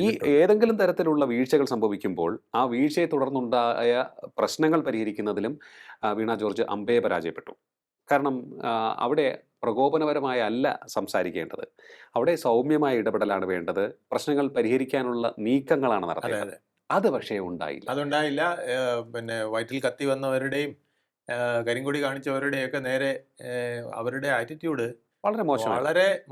ഈ ഏതെങ്കിലും തരത്തിലുള്ള വീഴ്ചകൾ സംഭവിക്കുമ്പോൾ ആ വീഴ്ചയെ തുടർന്നുണ്ടായ പ്രശ്നങ്ങൾ പരിഹരിക്കുന്നതിലും വീണ ജോർജ് അമ്പേ പരാജയപ്പെട്ടു. കാരണം അവിടെ പ്രകോപനപരമായ അല്ല സംസാരിക്കേണ്ടത്, അവിടെ സൗമ്യമായ ഇടപെടലാണ് വേണ്ടത്. പ്രശ്നങ്ങൾ പരിഹരിക്കാനുള്ള നീക്കങ്ങളാണ് നടത്തിയത്. അത് പക്ഷേ അതുണ്ടായില്ല. പിന്നെ വയറ്റിൽ കത്തി വന്നവരുടെയും കരിങ്കൊടി കാണിച്ചവരുടെയൊക്കെ നേരെ അവരുടെ ആറ്റിറ്റ്യൂഡ് വളരെ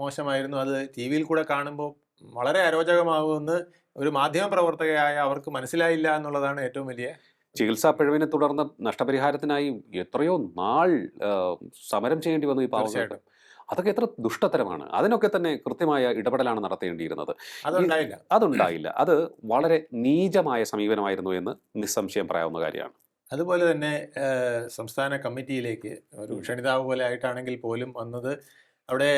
മോശമായിരുന്നു. അത് TV-യിൽ കൂടെ കാണുമ്പോൾ വളരെ അരോചകമാകുമെന്ന് ഒരു മാധ്യമ പ്രവർത്തകയായ അവർക്ക് മനസ്സിലായില്ല എന്നുള്ളതാണ് ഏറ്റവും വലിയ. ചികിത്സാ പിഴവിനെ തുടർന്ന് നഷ്ടപരിഹാരത്തിനായി എത്രയോ നാൾ സമരം ചെയ്യേണ്ടി വന്നു ഈ പാവങ്ങൾക്ക്. അതൊക്കെ എത്ര ദുഷ്ടതരമാണ്. അതിനൊക്കെ തന്നെ കൃത്യമായ ഇടപെടലാണ് നടത്തേണ്ടിയിരുന്നത്. അതുണ്ടായില്ല. അത് വളരെ നീചമായ സമീപനമായിരുന്നു എന്ന് നിസ്സംശയം പറയാവുന്ന കാര്യമാണ്. അതുപോലെ തന്നെ സംസ്ഥാന കമ്മിറ്റിയിലേക്ക് ഒരു ക്ഷണിതാവ് പോലെ ആയിട്ടാണെങ്കിൽ പോലും വന്നത്, അവിടെ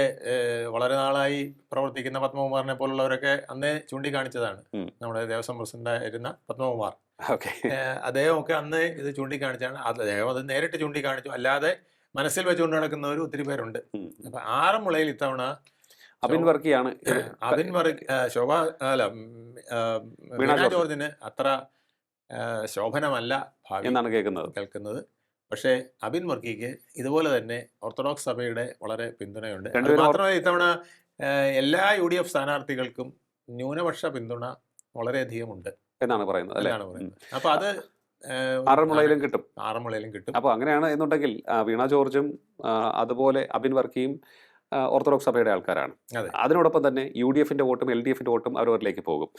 വളരെ നാളായി പ്രവർത്തിക്കുന്ന പത്മകുമാറിനെ പോലുള്ളവരൊക്കെ അന്നേ ചൂണ്ടിക്കാണിച്ചതാണ്. നമ്മുടെ ദേവസ്വം പ്രസിഡന്റായിരുന്ന പത്മകുമാർ, അദ്ദേഹമൊക്കെ അന്ന് ഇത് ചൂണ്ടിക്കാണിച്ചാണ്. അദ്ദേഹം അത് നേരിട്ട് ചൂണ്ടിക്കാണിച്ചു, അല്ലാതെ മനസ്സിൽ വെച്ചുകൊണ്ട് നടക്കുന്നവർ ഒത്തിരി പേരുണ്ട്. അപ്പൊ ആറന്മുളയിൽ ഇത്തവണ വീണ ജോർജിന് അത്ര ശോഭനമല്ല ഭാവി എന്നാണ് കേൾക്കുന്നത്. പക്ഷേ അബിൻ വർക്കിക്ക് ഇതുപോലെ തന്നെ ഓർത്തഡോക്സ് സഭയുടെ വളരെ പിന്തുണയുണ്ട്. മാത്രമല്ല ഇത്തവണ എല്ലാ UDF സ്ഥാനാർത്ഥികൾക്കും ന്യൂനപക്ഷ പിന്തുണ വളരെയധികം ഉണ്ട് എന്നാണ് പറയുന്നത്. അപ്പൊ അത് ആറന്മുളയിലും കിട്ടും. അപ്പോൾ അങ്ങനെയാണ് എന്നുണ്ടെങ്കിൽ വീണ ജോർജും അതുപോലെ അബിൻ വർക്കിയും ഓർത്തഡോക്സ് സഭയുടെ ആൾക്കാരാണ്. അതിനോടൊപ്പം തന്നെ UDF-ന്റെ വോട്ടും LDF-ന്റെ വോട്ടും അവരവരിലേക്ക് പോകും.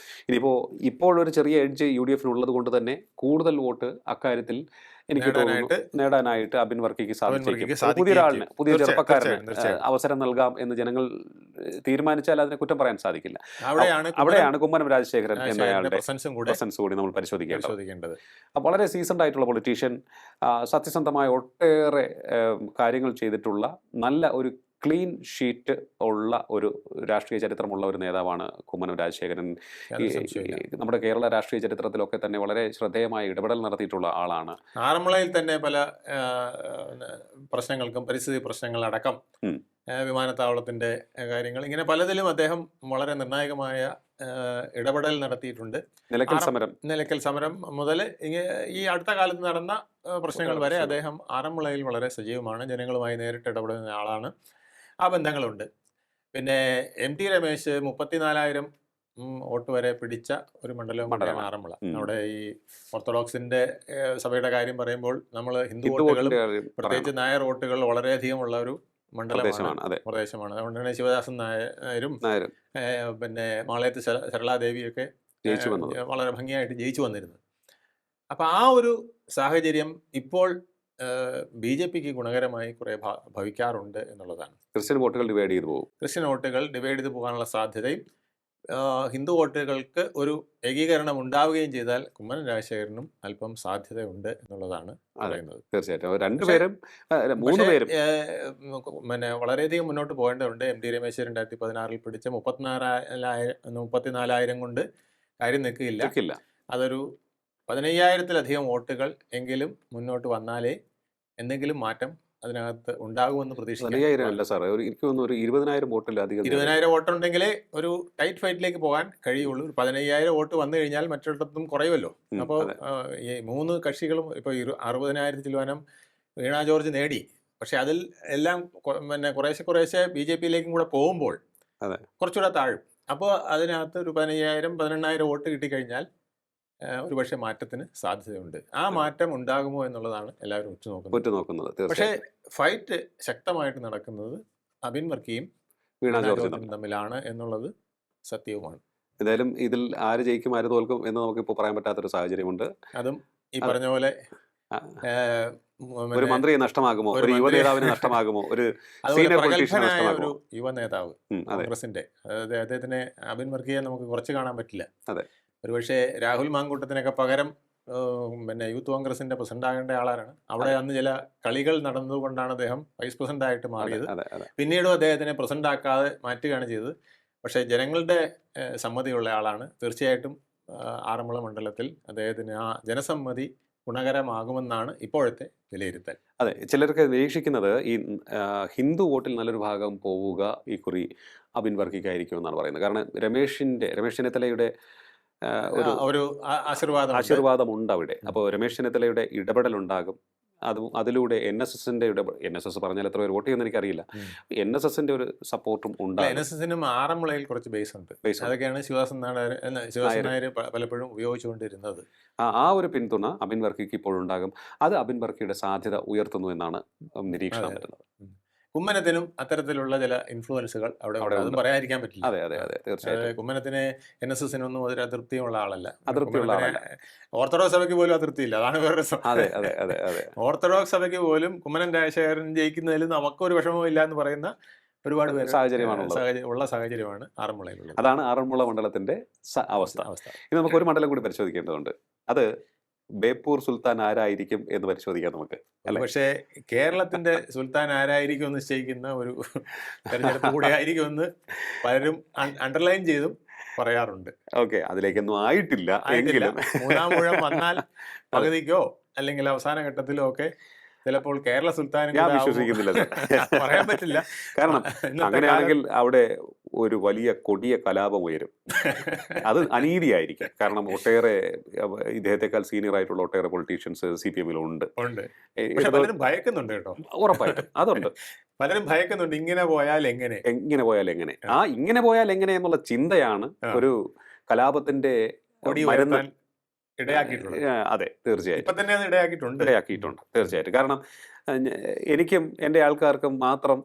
ഇപ്പോഴൊരു ചെറിയ എഡ്ജ് UDF-നുള്ളത് കൊണ്ട് തന്നെ കൂടുതൽ വോട്ട് അക്കാര്യത്തിൽ എനിക്ക് തോന്നുന്നു നേടാനായിട്ട് അബിൻ വർക്കിക്ക് സാധിച്ചേക്കും. പുതിയ ചെറുപ്പക്കാരന് അവസരം നൽകാം എന്ന് ജനങ്ങൾ തീരുമാനിച്ചാൽ അതിനെ കുറ്റം പറയാൻ സാധിക്കില്ല. അവിടെയാണ് കുമ്മനം രാജശേഖരൻ എന്നയാളുടെ പ്രസൻസ് കൂടി നമ്മൾ പരിശോധിക്കേണ്ടത്. വളരെ സീസൺഡ് ആയിട്ടുള്ള പൊളിറ്റീഷ്യൻ, സത്യസന്ധമായ ഒട്ടേറെ കാര്യങ്ങൾ ചെയ്തിട്ടുള്ള നല്ല ഒരു ക്ലീൻ ഷീറ്റ് ഉള്ള ഒരു രാഷ്ട്രീയ ചരിത്രമുള്ള ഒരു നേതാവാണ് കുമ്മനം രാജശേഖരൻ. യാതൊരു സംശയമില്ല. നമ്മുടെ കേരള രാഷ്ട്രീയ ചരിത്രത്തിലൊക്കെ തന്നെ വളരെ ശ്രദ്ധേയമായ ഇടപെടൽ നടത്തിയിട്ടുള്ള ആളാണ്. ആറന്മുളയിൽ തന്നെ പല പ്രശ്നങ്ങൾക്കും പരിസ്ഥിതി പ്രശ്നങ്ങളടക്കം ഉം. വിമാനത്താവളത്തിന്റെ കാര്യങ്ങൾ ഇങ്ങനെ പലതിലും അദ്ദേഹം വളരെ നിർണായകമായ ഇടപെടൽ നടത്തിയിട്ടുണ്ട്. നിലയ്ക്കൽ സമരം നിലയ്ക്കൽ സമരം മുതൽ ഈ അടുത്ത കാലത്ത് നടന്ന പ്രശ്നങ്ങൾ വരെ അദ്ദേഹം ആറന്മുളയിൽ വളരെ സജീവമാണ്. ജനങ്ങളുമായി നേരിട്ട് ഇടപെടുന്ന ആളാണ്. ആ ബന്ധങ്ങളുണ്ട്. പിന്നെ എം ടി രമേശ് 34,000 വോട്ട് വരെ പിടിച്ച ഒരു മണ്ഡലമാണ് ആറന്മുള. അവിടെ ഈ ഓർത്തഡോക്സിന്റെ സഭയുടെ കാര്യം പറയുമ്പോൾ നമ്മൾ ഹിന്ദു വോട്ടുകളും പ്രത്യേകിച്ച് നായർ വോട്ടുകൾ വളരെയധികം ഉള്ള ഒരു പ്രദേശമാണ്. അതുകൊണ്ട് തന്നെ ശിവദാസൻ നായരും പിന്നെ മാളയത്ത് സരളാദേവിയൊക്കെ വളരെ ഭംഗിയായിട്ട് ജയിച്ചു വന്നിരുന്നു. അപ്പൊ ആ ഒരു സാഹചര്യം ഇപ്പോൾ BJPക്ക് ഗുണകരമായി കുറെ ഭവിക്കാറുണ്ട് എന്നുള്ളതാണ്. ക്രിസ്ത്യൻ വോട്ടുകൾ ഡിവൈഡ് ചെയ്തു പോകും. ക്രിസ്ത്യൻ വോട്ടുകൾ ഡിവൈഡ് ചെയ്ത് പോകാനുള്ള സാധ്യതയും ഹിന്ദു വോട്ടുകൾക്ക് ഒരു ഏകീകരണം ഉണ്ടാവുകയും ചെയ്താൽ കുമ്മനം രാജശേഖരനും അല്പം സാധ്യതയുണ്ട് എന്നുള്ളതാണ് പറയുന്നത്. തീർച്ചയായിട്ടും രണ്ടുപേരും പിന്നെ വളരെയധികം മുന്നോട്ട് പോകേണ്ടതുണ്ട്. എം ടി രമേശ് 2016 പിടിച്ച 34,000 കൊണ്ട് കാര്യം നിൽക്കില്ല. അതൊരു 15,000-ലധികം വോട്ടുകൾ എങ്കിലും മുന്നോട്ട് വന്നാലേ എന്തെങ്കിലും മാറ്റം അതിനകത്ത് ഉണ്ടാകുമെന്ന് പ്രതീക്ഷിക്കാം. 20,000 വോട്ടിലധികം 20,000 വോട്ടുണ്ടെങ്കിലേ ഒരു ടൈറ്റ് ഫൈറ്റിലേക്ക് പോകാൻ കഴിയുള്ളൂ. 15,000 വോട്ട് വന്നു കഴിഞ്ഞാൽ മറ്റിടത്തും കുറയുമല്ലോ. അപ്പോൾ ഈ 3 കക്ഷികളും ഇപ്പോൾ 60,000 ചിലവാനം വീണ ജോർജ് നേടി. പക്ഷെ അതിൽ എല്ലാം പിന്നെ കുറേശ്ശെ BJPയിലേക്കും കൂടെ പോകുമ്പോൾ കുറച്ചുകൂടെ താഴും. അപ്പോൾ അതിനകത്ത് ഒരു 15,000-18,000 വോട്ട് കിട്ടിക്കഴിഞ്ഞാൽ ഒരുപക്ഷെ മാറ്റത്തിന് സാധ്യതയുണ്ട്. ആ മാറ്റം ഉണ്ടാകുമോ എന്നുള്ളതാണ് എല്ലാവരും ഉറ്റുനോക്കുന്നത്. പക്ഷേ ഫൈറ്റ് ശക്തമായിട്ട് നടക്കുന്നത് അബിൻ വർക്കിയും വീണ ജോർജും തമ്മിലാണ് എന്നുള്ളത് സത്യവുമാണ്. എന്തായാലും ഇതിൽ ആര് ജയിക്കും ആര് തോൽക്കും എന്ന് നമുക്കിപ്പോൾ പറയാൻ പറ്റാത്തൊരു സാഹചര്യമുണ്ട്. അതും ഈ പറഞ്ഞ പോലെ ഒരു മന്ത്രിയെ നഷ്ടമാകുമോ, ഒരു യുവ നേതാവിനെ നഷ്ടമാകുമോ, ഒരു ഒരു യുവ നേതാവ് കോൺഗ്രസിന്റെ അദ്ദേഹത്തിന് അബിൻ വർക്കിയെ നമുക്ക് കുറച്ച് കാണാൻ പറ്റില്ല. ഒരുപക്ഷെ രാഹുൽ മാങ്കൂട്ടത്തിനൊക്കെ പകരം പിന്നെ യൂത്ത് കോൺഗ്രസിന്റെ പ്രസിഡന്റ് ആകേണ്ട ആളാണ്. അവിടെ അന്ന് ചില കളികൾ നടന്നതുകൊണ്ടാണ് അദ്ദേഹം വൈസ് പ്രസിഡന്റ് ആയിട്ട് മാറിയത്. പിന്നീടും അദ്ദേഹത്തിനെ പ്രസിഡന്റ് ആക്കാതെ മാറ്റുകയാണ് ചെയ്തത്. പക്ഷേ ജനങ്ങളുടെ സമ്മതിയുള്ള ആളാണ്. തീർച്ചയായിട്ടും ആറന്മുള മണ്ഡലത്തിൽ അദ്ദേഹത്തിന് ആ ജനസമ്മതി ഗുണകരമാകുമെന്നാണ് ഇപ്പോഴത്തെ വിലയിരുത്തൽ. അതെ, ചിലർക്ക് നിരീക്ഷിക്കുന്നത് ഈ ഹിന്ദു വോട്ടിൽ നല്ലൊരു ഭാഗം പോവുക ഈ കുറി അബിൻ വർക്കിക്കായിരിക്കും എന്നാണ് പറയുന്നത്. കാരണം രമേശ് ചെന്നിത്തലയുടെ ഒരു ആശീർവാദമുണ്ട് അവിടെ. അപ്പോൾ രമേശ് ചെന്നിത്തലയുടെ ഇടപെടലുണ്ടാകും. അതിലൂടെ NSS പറഞ്ഞാൽ എത്ര പേർ വോട്ട് ചെയ്യുമെന്ന് എനിക്കറിയില്ല. NSSന്റെ ഒരു സപ്പോർട്ടും ഉണ്ടാകും. NSSനും ആറന്മുളയിൽ കുറച്ച് ബേസ് ഉണ്ട്. അതൊക്കെയാണ് ശിവദാസൻ നായർ പലപ്പോഴും ഉപയോഗിച്ചുകൊണ്ടിരുന്നത്. ആ ഒരു പിന്തുണ അബിൻ വർക്കിക്ക് ഇപ്പോഴുണ്ടാകും. അത് അബിൻ വർക്കിയുടെ സാധ്യത ഉയർത്തുന്നു എന്നാണ് നിരീക്ഷണം വരുന്നത്. കുമ്മനത്തിനും അത്തരത്തിലുള്ള ചില ഇൻഫ്ലുവൻസുകൾ അവിടെ അതും പറയാതിരിക്കാൻ പറ്റില്ല. അതെ, തീർച്ചയായും. കുമ്മനത്തിന് NSSനൊന്നും ഒരു അതൃപ്തിയുള്ള ആളല്ല. ഓർത്തഡോക്സ് സഭയ്ക്ക് പോലും അതൃപ്തിയില്ല. അതാണ് വേറെ രസം. ഓർത്തഡോക്സ് സഭയ്ക്ക് പോലും കുമ്മനം രാജശേഖരൻ ജയിക്കുന്നതിൽ നമുക്കൊരു വിഷമവും ഇല്ല എന്ന് പറയുന്ന ഒരുപാട് സാഹചര്യമാണ് ആറന്മുളയിലുള്ളത്. അതാണ് ആറന്മുള മണ്ഡലത്തിന്റെ അവസ്ഥ. ഇനി നമുക്ക് ഒരു മണ്ഡലം കൂടി പരിശോധിക്കേണ്ടതുണ്ട്. അത് ബേപ്പൂർ സുൽത്താൻ ആരായിരിക്കും എന്ന് പരിശോധിക്കാം നമുക്ക്. പക്ഷേ കേരളത്തിന്റെ സുൽത്താൻ ആരായിരിക്കും എന്ന് നിശ്ചയിക്കുന്ന ഒരു തെരഞ്ഞെടുപ്പ് കൂടെ ആയിരിക്കുമെന്ന് പലരും അണ്ടർലൈൻ ചെയ്തും പറയാറുണ്ട്. ഓക്കെ, അതിലേക്കൊന്നും ആയിട്ടില്ല. എങ്കിലും 3-ാം ഊഴം വന്നാൽ പകുതിക്കോ അല്ലെങ്കിൽ അവസാന ഘട്ടത്തിലോ ഒക്കെ ചിലപ്പോൾ കേരള സുൽത്താൻ ഞാൻ വിശ്വസിക്കുന്നില്ല, പറയാൻ പറ്റില്ല. കാരണം അങ്ങനെയാണെങ്കിൽ അവിടെ ഒരു വലിയ കൊടിയ കലാപം ഉയരും. അത് അനീതിയായിരിക്കും. കാരണം ഒട്ടേറെ ഇദ്ദേഹത്തെക്കാൾ സീനിയർ ആയിട്ടുള്ള ഒട്ടേറെ പൊളിറ്റീഷ്യൻസ് CPM-ലുണ്ട്. ഭയക്കുന്നുണ്ട് കേട്ടോ, ഉറപ്പായിട്ടും അതുണ്ട്. പലരും ഭയക്കുന്നുണ്ട് ഇങ്ങനെ പോയാൽ എങ്ങനെ. ഇങ്ങനെ പോയാൽ എങ്ങനെ എന്നുള്ള ചിന്തയാണ് ഒരു കലാപത്തിന്റെ മരുന്ന് ഇടയാക്കിയിട്ടുണ്ട്. അതെ, തീർച്ചയായിട്ടും ഇടയാക്കിയിട്ടുണ്ട് തീർച്ചയായിട്ടും. കാരണം എനിക്കും എൻ്റെ ആൾക്കാർക്കും മാത്രം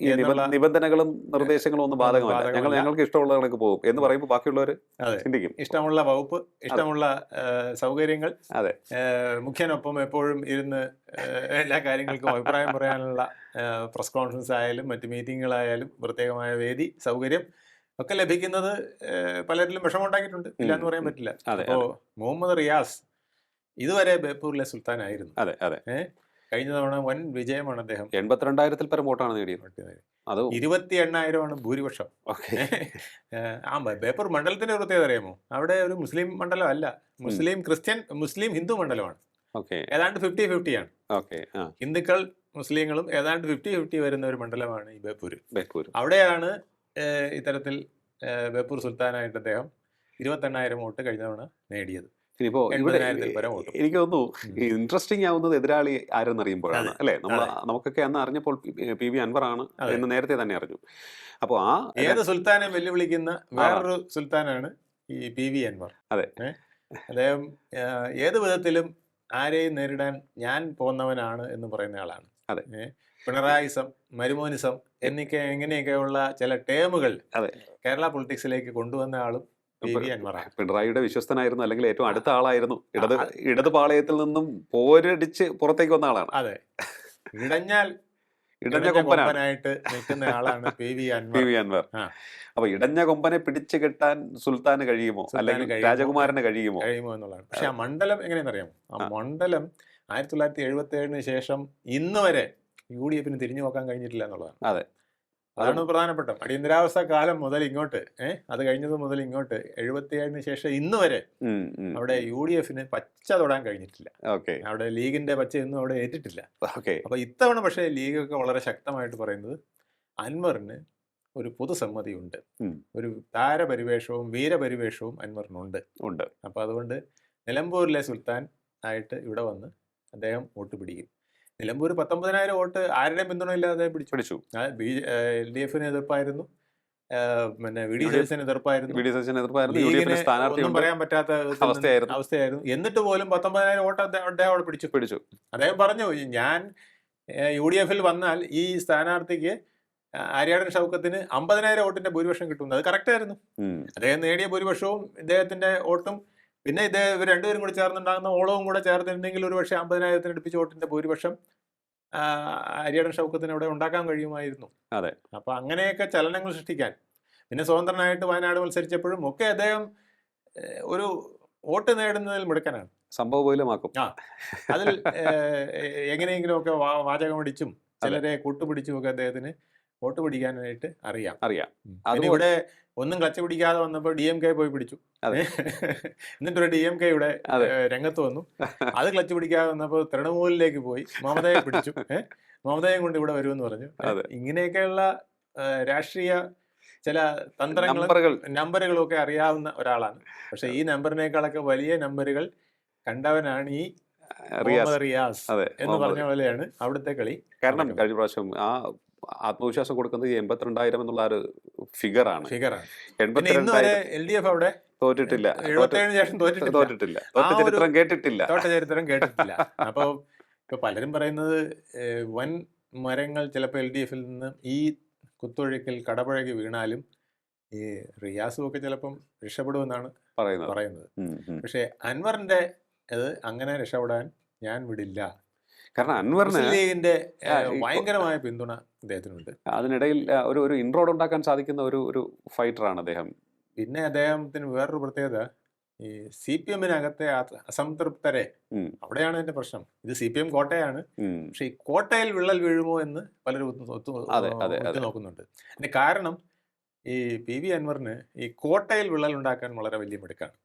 ഈ നിബന്ധനകളും നിർദ്ദേശങ്ങളും ഒന്നും ബാധകമല്ല. ഞങ്ങൾക്ക് ഇഷ്ടമുള്ള കണക്ക് പോകും എന്ന് പറയുമ്പോൾ ബാക്കിയുള്ളവർ ചിന്തിക്കും. ഇഷ്ടമുള്ള വകുപ്പ്, ഇഷ്ടമുള്ള സൗകര്യങ്ങൾ, മുഖ്യനൊപ്പം എപ്പോഴും ഇരുന്ന് എല്ലാ കാര്യങ്ങൾക്കും അഭിപ്രായം പറയാനുള്ള പ്രസ് കോൺഫറൻസ് ആയാലും മറ്റ് മീറ്റിങ്ങുകളായാലും പ്രത്യേകമായ വേദി സൗകര്യം ഒക്കെ ലഭിക്കുന്നത് പലരിലും വിഷമമുണ്ടാക്കിയിട്ടുണ്ട്. ഇല്ല എന്ന് പറയാൻ പറ്റില്ല. അപ്പോ മുഹമ്മദ് റിയാസ് ഇതുവരെ ബേപ്പൂരിലെ സുൽത്താനായിരുന്നു. കഴിഞ്ഞ തവണ വൻ വിജയമാണ് അദ്ദേഹം 82,000 പരം വോട്ടാണ് നേടിയത്. നേടിയത്. അത് 28,000 ഭൂരിപക്ഷം. ഓക്കെ. ബേപ്പൂർ മണ്ഡലത്തിന്റെ പ്രത്യേകത അറിയാമോ? അവിടെ ഒരു മുസ്ലിം മണ്ഡലം അല്ല, മുസ്ലിം ക്രിസ്ത്യൻ മുസ്ലിം ഹിന്ദു മണ്ഡലമാണ്. ഓക്കെ. ഏതാണ്ട് 50-50 ആണ്. ഓക്കെ. ഹിന്ദുക്കൾ മുസ്ലിങ്ങളും ഏതാണ്ട് 50-50 വരുന്ന ഒരു മണ്ഡലമാണ് ഈ ബേപ്പൂർ. ബേപ്പൂർ. അവിടെയാണ് ഇത്തരത്തിൽ ബേപ്പൂർ സുൽത്താനായിട്ട് അദ്ദേഹം 28,000 വോട്ട് കഴിഞ്ഞ തവണ നേടിയത്. ഇനിയിപ്പോ ഇവിടെ 80,000 പരം വോട്ട്. എനിക്ക് തോന്നുന്നു ഇൻട്രസ്റ്റിംഗ് ആവുന്നത് എതിരാളി ആരെന്ന് അറിയുമ്പോഴാണ് അല്ലെ. നമുക്കൊക്കെ അന്ന് അറിഞ്ഞപ്പോൾ PV അൻവറാണ് എന്ന് നേരത്തെ തന്നെ അറിഞ്ഞു. അപ്പോൾ ഏത് സുൽത്താനെ വെല്ലുവിളിക്കുന്ന വേറൊരു സുൽത്താനാണ് ഈ PV അൻവർ. അതെ. അദ്ദേഹം ഏത് വിധത്തിലും ആരെയും നേരിടാൻ ഞാൻ പോന്നവനാണ് എന്ന് പറയുന്ന ആളാണ്. അതെ. പിണറായിസം, മരുമോനിസം എങ്ങനെയൊക്കെയുള്ള ചില ടേമുകൾ അതെ കേരള പൊളിറ്റിക്സിലേക്ക് കൊണ്ടുവന്ന ആളും PV അൻവറാണ്. പിണറായിയുടെ വിശ്വസ്തനായിരുന്നു, അല്ലെങ്കിൽ ഏറ്റവും അടുത്ത ആളായിരുന്നു. ഇടത് പാളയത്തിൽ നിന്നും പോരടിച്ച് പുറത്തേക്ക് വന്ന ആളാണ്. അതെ, ഇടഞ്ഞ കൊമ്പനായിട്ട് നിൽക്കുന്ന ആളാണ് PV അൻവർ. അപ്പൊ ഇടഞ്ഞ കൊമ്പനെ പിടിച്ചു കെട്ടാൻ സുൽത്താന് കഴിയുമോ, അല്ലെങ്കിൽ രാജകുമാരന് കഴിയുമോ എന്നുള്ളതാണ്. പക്ഷെ ആ മണ്ഡലം എങ്ങനെയാണെന്നറിയാമോ? ആ മണ്ഡലം 1977 ശേഷം ഇന്ന് വരെ UDF തിരിഞ്ഞു നോക്കാൻ കഴിഞ്ഞിട്ടില്ല എന്നുള്ളതാണ്. അതെ, അതാണ് പ്രധാനപ്പെട്ട. അടിയന്തരാവസ്ഥ കാലം മുതൽ ഇങ്ങോട്ട്, അത് കഴിഞ്ഞത് മുതൽ ഇങ്ങോട്ട് 77 ശേഷം ഇന്ന് വരെ അവിടെ UDF പച്ച തൊടാൻ കഴിഞ്ഞിട്ടില്ല. അവിടെ ലീഗിന്റെ പച്ച ഒന്നും അവിടെ ഏറ്റിട്ടില്ല. അപ്പൊ ഇത്തവണ പക്ഷേ ലീഗൊക്കെ വളരെ ശക്തമായിട്ട് പറയുന്നത് അൻവറിന് ഒരു പൊതുസമ്മതിയുണ്ട്, ഒരു താരപരിവേഷവും വീരപരിവേഷവും അൻവറിനുണ്ട്. അപ്പൊ അതുകൊണ്ട് നിലമ്പൂരിലെ സുൽത്താൻ ആയിട്ട് ഇവിടെ വന്ന് അദ്ദേഹം വോട്ട് പിടിക്കും. നിലമ്പൂർ 19,000 വോട്ട് ആരുടെയും പിന്തുണ ഇല്ലാതെ പിടിച്ചു. LDF എതിർപ്പായിരുന്നു, പിന്നെ VD സതീശന് എതിർപ്പായിരുന്നു, ഒന്നും പറയാൻ പറ്റാത്ത അവസ്ഥയായിരുന്നു. എന്നിട്ട് പോലും 19,000 വോട്ട് അദ്ദേഹം അവിടെ പിടിച്ചു. അദ്ദേഹം പറഞ്ഞു, ഞാൻ UDF വന്നാൽ ഈ സ്ഥാനാർത്ഥിക്ക് ആര്യാടൻ ഷൗക്കത്തിന് 50,000 വോട്ടിന്റെ ഭൂരിപക്ഷം കിട്ടുന്നത്. അത് കറക്റ്റ് ആയിരുന്നു. അദ്ദേഹം നേടിയ ഭൂരിപക്ഷവും ഇദ്ദേഹത്തിന്റെ വോട്ടും പിന്നെ ഇവർ രണ്ടുപേരും കൂടി ചേർന്നുണ്ടാകുന്ന ഓളവും കൂടെ ചേർന്നിട്ടുണ്ടെങ്കിൽ ഒരു പക്ഷേ 50,000 അടുപ്പിച്ച വോട്ടിന്റെ ഭൂരിപക്ഷം ആര്യാടൻ ഷൗക്കത്തിന് അവിടെ ഉണ്ടാക്കാൻ കഴിയുമായിരുന്നു. അതെ. അപ്പൊ അങ്ങനെയൊക്കെ ചലനങ്ങൾ സൃഷ്ടിക്കാൻ, പിന്നെ സ്വതന്ത്രനായിട്ട് വയനാട് മത്സരിച്ചപ്പോഴും ഒക്കെ അദ്ദേഹം ഒരു വോട്ട് നേടുന്നതിൽ മിടുക്കനാണ്. സംഭവമാക്കും. അതിൽ എങ്ങനെയെങ്കിലും ഒക്കെ വാചകമടിച്ചും ചിലരെ കൂട്ടുപിടിച്ചും ഒക്കെ അദ്ദേഹത്തിന് വോട്ട് പിടിക്കാനായിട്ട് അറിയാം. ഇവിടെ ഒന്നും ക്ലച്ച് പിടിക്കാതെ വന്നപ്പോൾ DMK പോയി പിടിച്ചു. എന്നിട്ടൊരു DMK ഇവിടെ രംഗത്ത് വന്നു. അത് ക്ലച്ച് പിടിക്കാതെ വന്നപ്പോൾ തൃണമൂലിലേക്ക് പോയി മമതയെ പിടിച്ചു. മമതയും കൊണ്ട് ഇവിടെ വരുമെന്ന് പറഞ്ഞു. ഇങ്ങനെയൊക്കെയുള്ള രാഷ്ട്രീയ ചില തന്ത്രങ്ങളും നമ്പറുകളും ഒക്കെ അറിയാവുന്ന ഒരാളാണ്. പക്ഷെ ഈ നമ്പറിനേക്കാളൊക്കെ വലിയ നമ്പറുകൾ കണ്ടവനാണ് ഈ റിയാസ് എന്ന് പറഞ്ഞ പോലെയാണ് അവിടുത്തെ കളി. കാരണം കഴിഞ്ഞ പ്രാവശ്യം ആ ആത്മവിശ്വാസം കൊടുക്കുന്നത് 82,000 എന്നുള്ള ഒരു ഫിഗറാണ്. LDF അവിടെ തോറ്റിട്ടില്ല, 77 ശേഷം തോറ്റിട്ടില്ല, ചരിത്രം കേട്ടിട്ടില്ല. അപ്പൊ ഇപ്പൊ പലരും പറയുന്നത് വൻ മരങ്ങൾ ചിലപ്പോൾ LDF നിന്ന് ഈ കുത്തൊഴുക്കിൽ കടപുഴകി വീണാലും ഈ റിയാസും ഒക്കെ ചിലപ്പം രക്ഷപ്പെടുമെന്നാണ് പറയുന്നത്. പക്ഷെ അൻവറിന്റെ അത് അങ്ങനെ രക്ഷപ്പെടാൻ ഞാൻ വിടില്ല. കാരണം അൻവറിന് ലീഗിന്റെ ഭയങ്കരമായ പിന്തുണ അദ്ദേഹത്തിനുണ്ട്. അതിനിടയിൽ ഒരു ഇൻറോഡ് ഉണ്ടാക്കാൻ സാധിക്കുന്ന ഒരു ഫൈറ്ററാണ് അദ്ദേഹം. പിന്നെ അദ്ദേഹത്തിന് വേറൊരു പ്രത്യേകത, ഈ CPM-നകത്തെ അസംതൃപ്തരെ, അവിടെയാണ് എന്റെ പ്രശ്നം. ഇത് CPM കോട്ടയാണ്, പക്ഷെ ഈ കോട്ടയിൽ വിള്ളൽ വീഴുമോ എന്ന് പലരും നോക്കുന്നുണ്ട്. അതിന്റെ കാരണം ഈ PV അൻവറിന് ഈ കോട്ടയിൽ വിള്ളൽ ഉണ്ടാക്കാൻ വളരെ വലിയ മിടുക്കാണ്.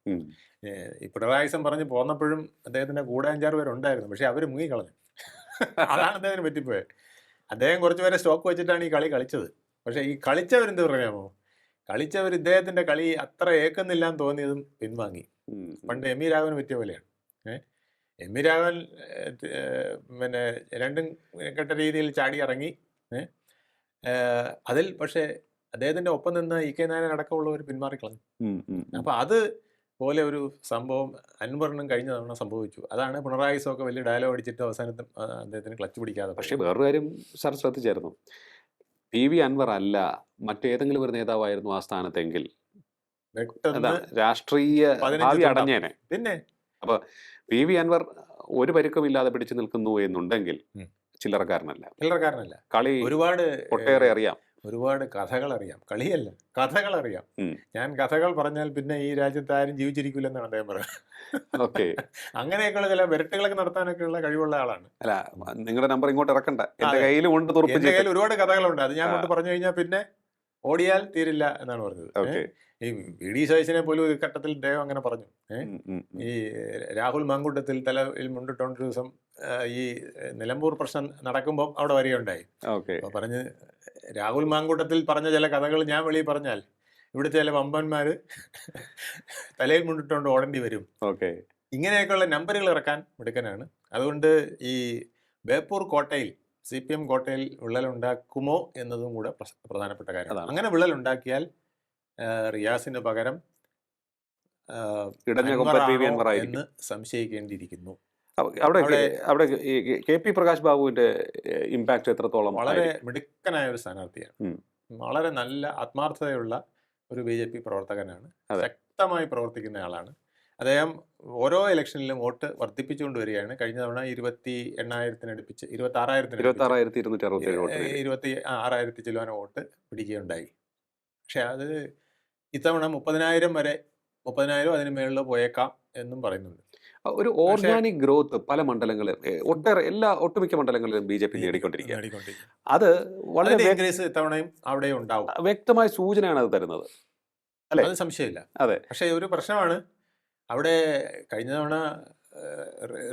ഈ പിണറായിസം പറഞ്ഞ് പോന്നപ്പോഴും അദ്ദേഹത്തിന്റെ കൂടെ 5-6 പേരുണ്ടായിരുന്നു, പക്ഷെ അവര് മുങ്ങിക്കളഞ്ഞു. അതാണ് അദ്ദേഹത്തിന് പറ്റിപ്പോയത്. അദ്ദേഹം കുറച്ചുപേരെ സ്റ്റോക്ക് വെച്ചിട്ടാണ് ഈ കളി കളിച്ചത്. പക്ഷെ ഈ കളിച്ചവരെന്ത് പറയാമോ, കളിച്ചവർ ഇദ്ദേഹത്തിന്റെ കളി അത്ര ഏക്കുന്നില്ല എന്ന് തോന്നിയതും പിൻവാങ്ങി. പണ്ട് ME രാഘവന് പറ്റിയ പോലെയാണ്. ME രാഘവൻ പിന്നെ രണ്ടും കെട്ട രീതിയിൽ ചാടി ഇറങ്ങി. അതിൽ പക്ഷെ അദ്ദേഹത്തിന്റെ ഒപ്പം നിന്ന് EK നായർ അടക്കമുള്ളവർ പിന്മാറിക്കളഞ്ഞു. അപ്പൊ അത് പോലെ ഒരു സംഭവം അൻവറിനും കഴിഞ്ഞ തവണ സംഭവിച്ചു. അതാണ് പിണറായിസൊക്കെ വലിയ ഡയലോഗ് അടിച്ചിട്ട് അവസാനത്തിൽ അദ്ദേഹത്തിന് ക്ലച്ച് പിടിക്കാതെ. പക്ഷേ വേറൊരു കാര്യം സാർ ശ്രദ്ധിച്ചായിരുന്നു, PV അൻവർ അല്ല മറ്റേതെങ്കിലും ഒരു നേതാവായിരുന്നു ആ സ്ഥാനത്തെങ്കിൽ രാഷ്ട്രീയ ഭാവി അടഞ്ഞേനെ. പിന്നെ അപ്പൊ PV അൻവർ ഒരു പരുക്കം ഇല്ലാതെ പിടിച്ചു നിൽക്കുന്നു എന്നുണ്ടെങ്കിൽ ചില്ലറക്കാരനല്ല. കളി ഒരുപാട് ഒട്ടേറെ അറിയാം. ഒരുപാട് കഥകളറിയാം. കളിയല്ല, കഥകളറിയാം. ഉം. ഞാൻ കഥകൾ പറഞ്ഞാൽ പിന്നെ ഈ രാജ്യത്ത് ആരും ജീവിച്ചിരിക്കില്ലെന്നാണ് അദ്ദേഹം പറയുന്നത്. ഓക്കെ. അങ്ങനെയൊക്കെയുള്ള ചില വെരട്ടുകളൊക്കെ നടത്താനൊക്കെയുള്ള കഴിവുള്ള ആളാണ്. അല്ല, നിങ്ങളുടെ നമ്പർ ഇങ്ങോട്ട് ഇറക്കണ്ട. എന്റെ അതെ. കയ്യിലും ഉണ്ട് തുറുപ്പ് എന്റെ ചീട്ട്. കയ്യിൽ ഒരുപാട് കഥകളുണ്ട്. അത് ഞാൻ ആ. കൊണ്ട് പറഞ്ഞു കഴിഞ്ഞാൽ പിന്നെ ഓടിയാൽ തീരില്ല എന്നാണ് പറഞ്ഞത്. ഓക്കെ. ഈ വി ഡി സതീശനെ പോലും ഒരു ഘട്ടത്തിൽ അദ്ദേഹം അങ്ങനെ പറഞ്ഞു. ഈ രാഹുൽ മാങ്കൂട്ടത്തിൽ തലയിൽ മുണ്ടിട്ടോണ്ട് ഒരു ദിവസം ഈ നിലമ്പൂർ പ്രശ്നം നടക്കുമ്പോൾ അവിടെ വരികയുണ്ടായി. ഓക്കെ. അപ്പോൾ പറഞ്ഞ് രാഹുൽ മാങ്കൂട്ടത്തിൽ പറഞ്ഞ ചില കഥകൾ ഞാൻ വെളിയിൽ പറഞ്ഞാൽ ഇവിടുത്തെ ചില വമ്പന്മാർ തലയിൽ മുണ്ടിട്ടുകൊണ്ട് ഓടേണ്ടി വരും. ഓക്കെ. ഇങ്ങനെയൊക്കെയുള്ള നമ്പറുകൾ ഇറക്കാൻ മിടുക്കനാണ്. അതുകൊണ്ട് ഈ ബേപ്പൂർ കോട്ടയിൽ CPM കോട്ടയിൽ വിള്ളലുണ്ടാക്കുമോ എന്നതും കൂടെ പ്രധാനപ്പെട്ട കാര്യമാണ്. അതാണ്. അങ്ങനെ വിള്ളലുണ്ടാക്കിയാൽ റിയാസിന് പകരം ഇടഞ്ഞ കൊമ്പൻ PV അൻവറാണോ അൻവറായിരിക്കും. എന്ന് സംശയിക്കേണ്ടിയിരിക്കുന്നു. അവിടെ അവിടെ- അവിടെ ഈ KP പ്രകാശ് ബാബുവിന്റെ ഇമ്പാക്ട് എത്രത്തോളം വളരെ ആയിരിക്കും? മിടുക്കനായ ഒരു സ്ഥാനാർത്ഥിയാണ്. ഉം. വളരെ നല്ല ആത്മാർത്ഥതയുള്ള ഒരു BJP പ്രവർത്തകനാണ്. അതെ. ശക്തമായി പ്രവർത്തിക്കുന്ന ആളാണ്. അദ്ദേഹം ഓരോ ഇലക്ഷനിലും വോട്ട് വർദ്ധിപ്പിച്ചുകൊണ്ട് വരികയാണ്. കഴിഞ്ഞ തവണ 28,000 അടുപ്പിച്ച് 26,267 വോട്ട് നേടി. 26,000 ചില്ലുവാന വോട്ട് പിടിക്കുകയുണ്ടായി. പക്ഷെ അത് ഇത്തവണ 30,000 വരെ 30,000 അതിന് മേളിൽ പോയേക്കാം എന്നും പറയുന്നുണ്ട്. ഒരു ഓർഗാനിക് ഗ്രോത്ത് പല മണ്ഡലങ്ങളിലും ഒട്ടേറെ ഒട്ടുമിക്ക മണ്ഡലങ്ങളിലും BJP നേടിക്കൊണ്ടിരിക്കുക. നേടിക്കൊണ്ടിരിക്കുന്നു. അത് വളരെ അതിന്റെ ഇൻക്രീസ് ഇത്തവണയും അവിടെ ഉണ്ടാവും. വ്യക്തമായ സൂചനയാണ് അത് തരുന്നത്. അല്ലേ? അത് സംശയമില്ല. അതെ. പക്ഷേ ഒരു പ്രശ്നമാണ്, അവിടെ കഴിഞ്ഞ തവണ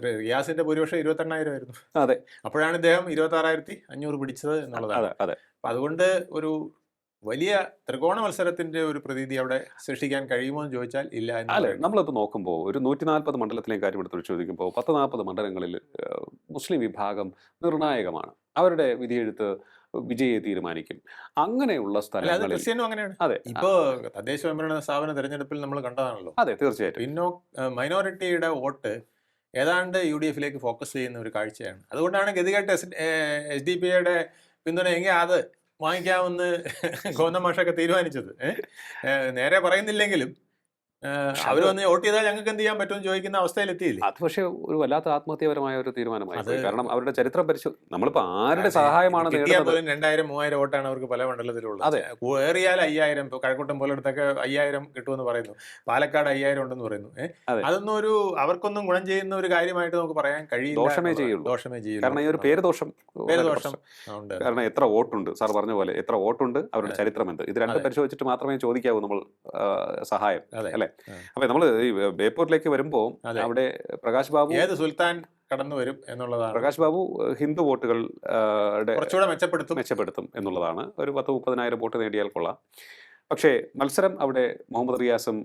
റിയാസിന്റെ ഭൂരിപക്ഷം 28,000 ആയിരുന്നു. അതെ. അപ്പോഴാണ് ഇദ്ദേഹം 26,500 പിടിച്ചത് എന്നുള്ളതാണ്. അതെ. അപ്പം അതുകൊണ്ട് ഒരു വലിയ ത്രികോണ മത്സരത്തിന്റെ ഒരു പ്രതീതി അവിടെ സൃഷ്ടിക്കാൻ കഴിയുമോ എന്ന് ചോദിച്ചാൽ ഇല്ല എന്ന് അല്ലെ, പറയുന്നു. നമ്മളിപ്പോൾ നോക്കുമ്പോൾ ഒരു 140 മണ്ഡലത്തിലെ കാര്യം എടുത്ത് ചോദിക്കുമ്പോൾ 10-40 മണ്ഡലങ്ങളിൽ മുസ്ലിം വിഭാഗം നിർണായകമാണ്. അവരുടെ വിധിയെഴുത്ത് വിജയെ തീരുമാനിക്കും. അങ്ങനെയുള്ള അല്ല, അത് സ്ഥലങ്ങളിൽ ക്രിസ്ത്യനും അങ്ങനെയാണ്. അതെ. ഇപ്പോ തദ്ദേശ സ്വയംഭരണ സ്ഥാപന തെരഞ്ഞെടുപ്പിൽ നമ്മൾ കണ്ടതാണല്ലോ. അതെ, തീർച്ചയായിട്ടും. മൈനോറിറ്റിയുടെ വോട്ട് ഏതാണ്ട് UDF-ലേക്ക് ഫോക്കസ് ചെയ്യുന്ന ഒരു കാഴ്ചയാണ്. അതുകൊണ്ടാണ് ഗതികെട്ട് SDPയുടെ പിന്തുണ എങ്കിൽ അത് വാങ്ങിക്കാമെന്ന് ഗോവിന്ദ മാഷൊക്കെ തീരുമാനിച്ചത്. നേരെ പറയുന്നില്ലെങ്കിലും അവർ വന്ന് വോട്ട് ചെയ്താൽ ഞങ്ങൾക്ക് എന്ത് ചെയ്യാൻ പറ്റുമെന്ന് ചോദിക്കുന്ന അവസ്ഥയിലെത്തിയില്ലേ. അത് പക്ഷേ ഒരു വല്ലാത്ത ആത്മഹത്യപരമായ ഒരു തീരുമാനമായി പോയി. അത് കാരണം അവരുടെ ചരിത്രം നമ്മളിപ്പോ ആരുടെ സഹായമാണ് കിട്ടിയാൽ നേടുന്നത്? പോലും 2,000-3,000 വോട്ടാണ് അവർക്ക് പല മണ്ഡലത്തിലുള്ളത്. അതെ. ഏറിയാൽ 5,000. ഇപ്പോൾ കഴക്കൂട്ടം പോലെടുത്തൊക്കെ 5,000 കിട്ടുമെന്ന് പറയുന്നു. പാലക്കാട് 5,000 ഉണ്ടെന്ന് പറയുന്നു. അതെ. അതൊന്നും അവർക്കൊന്നും ഗുണം ചെയ്യുന്ന ഒരു കാര്യമായിട്ട് നമുക്ക് പറയാൻ കഴിയില്ല. ദോഷമേ ദോഷമേ ചെയ്യുള്ളൂ. കാരണം ഈ ഒരു പേരുദോഷം. പേരുദോഷം ഉണ്ട്. കാരണം എത്ര വോട്ടുണ്ട്, സാർ പറഞ്ഞ പോലെ എത്ര വോട്ടുണ്ട്, അവരുടെ ചരിത്രം എന്ത്, ഇത് രണ്ടും പരിശോധിച്ചിട്ട് മാത്രമേ ചോദിക്കാവൂ നമ്മൾ സഹായം. അല്ലെ? അപ്പൊ നമ്മൾ ഈ ബേപ്പൂരിലേക്ക് വരുമ്പോ അവിടെ പ്രകാശ് ബാബു ഏത് സുൽത്താൻ കടന്നു വരും എന്നുള്ളതാണ്. പ്രകാശ് ബാബു ഹിന്ദു വോട്ടുകൾ കുറച്ചുകൂടെ മെച്ചപ്പെടുത്തും എന്നുള്ളതാണ്. ഒരു 10-30,000 വോട്ട് നേടിയാൽ കൊള്ളാം. പക്ഷേ മത്സരം അവിടെ മുഹമ്മദ് റിയാസും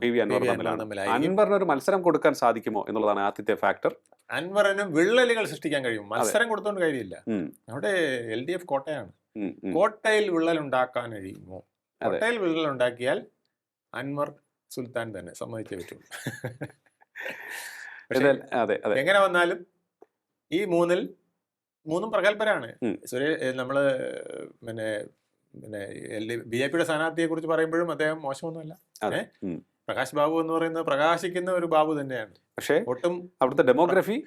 PV അൻവറും തമ്മിലാണ്. അൻവറിന് ഒരു മത്സരം കൊടുക്കാൻ സാധിക്കുമോ എന്നുള്ളതാണ് ആദ്യത്തെ ഫാക്ടർ. അൻവറിന് വിള്ളലുകൾ സൃഷ്ടിക്കാൻ കഴിയും. മത്സരം കൊടുത്തോണ്ട് കാര്യമില്ല. അവിടെ LDF കോട്ടയാണ്. കോട്ടയിൽ വിള്ളൽ ഉണ്ടാക്കാൻ കഴിയുമോ? കോട്ടയിൽ വിള്ളൽ ഉണ്ടാക്കിയാൽ അൻവർ സുൽത്താൻ തന്നെ സമ്മതിച്ചേ പറ്റുള്ളൂ. എങ്ങനെ വന്നാലും ഈ മൂന്നും പ്രഗത്ഭരാണ്. നമ്മള് പിന്നെ BJPയുടെ സ്ഥാനാർത്ഥിയെ കുറിച്ച് പറയുമ്പോഴും അദ്ദേഹം മോശമൊന്നുമല്ല. പ്രകാശ് ബാബു എന്ന് പറയുന്നത് പ്രകാശിക്കുന്ന ഒരു ബാബു തന്നെയാണ്. പക്ഷേ ഒട്ടും അവിടുത്തെ ഡെമോഗ്രഫിയും